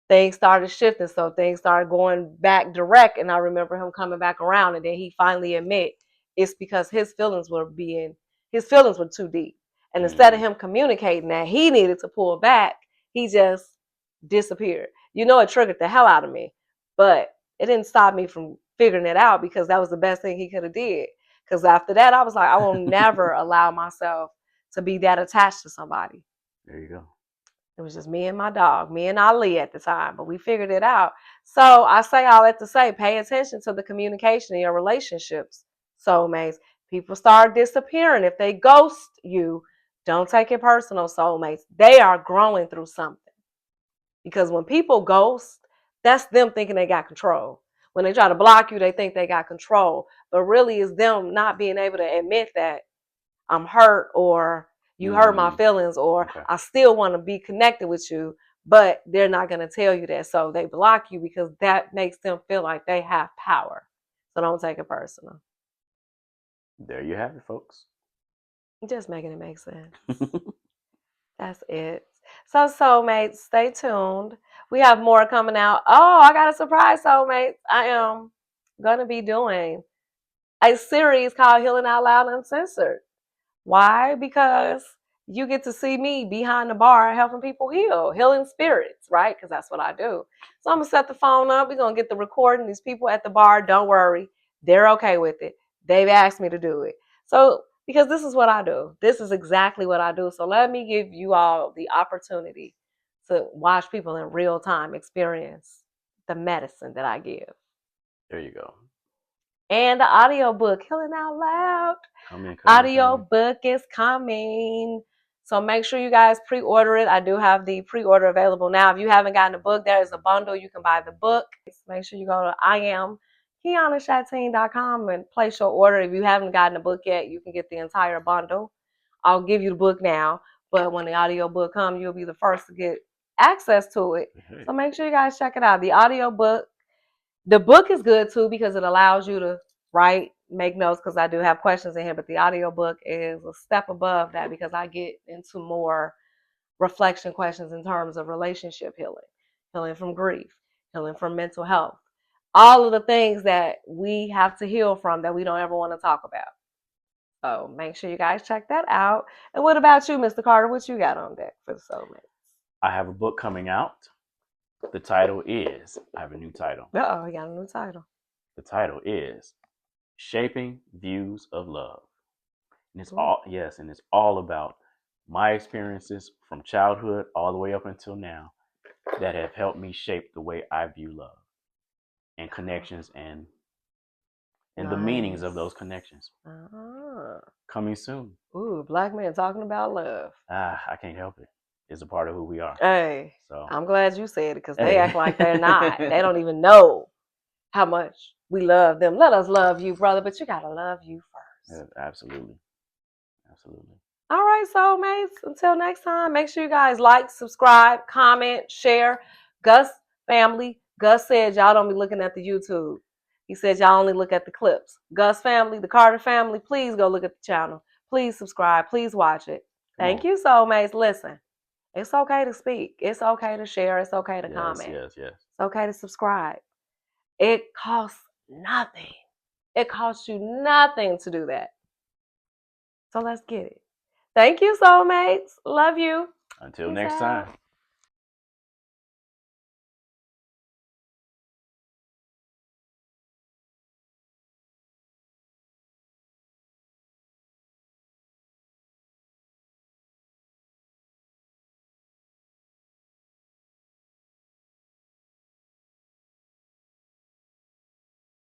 Things started shifting, so things started going back direct. And I remember him coming back around, and then he finally admit it's because his feelings were too deep. And instead of him communicating that he needed to pull back, he just disappeared. It triggered the hell out of me, but it didn't stop me from figuring it out, because that was the best thing he could have did. Because after that, I was like, I will never allow myself to be that attached to somebody. There you go. It was just me and my dog, me and Ali at the time, but we figured it out. So I say all that to say, pay attention to the communication in your relationships, soulmates. People start disappearing. If they ghost you, don't take it personal, soulmates. They are growing through something. Because when people ghost, that's them thinking they got control. When they try to block you, they think they got control. But really, it's them not being able to admit that I'm hurt, or you hurt my feelings, or Okay. I still want to be connected with you, but they're not going to tell you that. So they block you because that makes them feel like they have power. So don't take it personal. There you have it, folks. Just making it make sense. That's it. So soulmates, stay tuned. We have more coming out. Oh, I got a surprise, soulmates. I am going to be doing a series called Healing Out Loud Uncensored. Why? Because you get to see me behind the bar helping people heal, healing spirits, right? Because that's what I do. So I'm going to set the phone up. We're going to get the recording. These people at the bar, don't worry. They're okay with it. They've asked me to do it. So, because this is what I do. This is exactly what I do. So let me give you all the opportunity to watch people in real time experience the medicine that I give. There you go. And the audio book, Healing Out Loud. Audio book is coming. So make sure you guys pre-order it. I do have the pre-order available now. If you haven't gotten the book, there is a bundle. You can buy the book. Make sure you go to IamKianaShatine.com and place your order. If you haven't gotten the book yet, you can get the entire bundle. I'll give you the book now, but when the audio book comes, you'll be the first to get access to it. So make sure you guys check it out. The audio book. The book is good too because it allows you to write make notes because I do have questions in here, but the audiobook is a step above that because I get into more reflection questions in terms of relationship healing, healing from grief, healing from mental health, all of the things that we have to heal from that we don't ever want to talk about. So make sure you guys check that out. And what about you, Mr. Carter? What you got on deck for the soulmate? I have a book coming out. The title is, I have a new title. Uh-oh, we got a new title. The title is Shaping Views of Love. And it's and it's all about my experiences from childhood all the way up until now that have helped me shape the way I view love and connections and the meanings of those connections. Coming soon. Ooh, black men talking about love. I can't help it. It's a part of who we are. Hey, so I'm glad you said it because they act like they're not. They don't even know how much we love them. Let us love you, brother, but you gotta love you first. Yeah, absolutely. Absolutely. All right, soulmates. Until next time, make sure you guys like, subscribe, comment, share. Gus family. Gus said y'all don't be looking at the YouTube. He said y'all only look at the clips. Gus family, the Carter family, please go look at the channel. Please subscribe. Please watch it. Thank you, soulmates. Listen, it's okay to speak. It's okay to share. It's okay to comment. Yes. It's okay to subscribe. It costs nothing. It costs you nothing to do that. So let's get it. Thank you, soulmates. Love you. Until next time.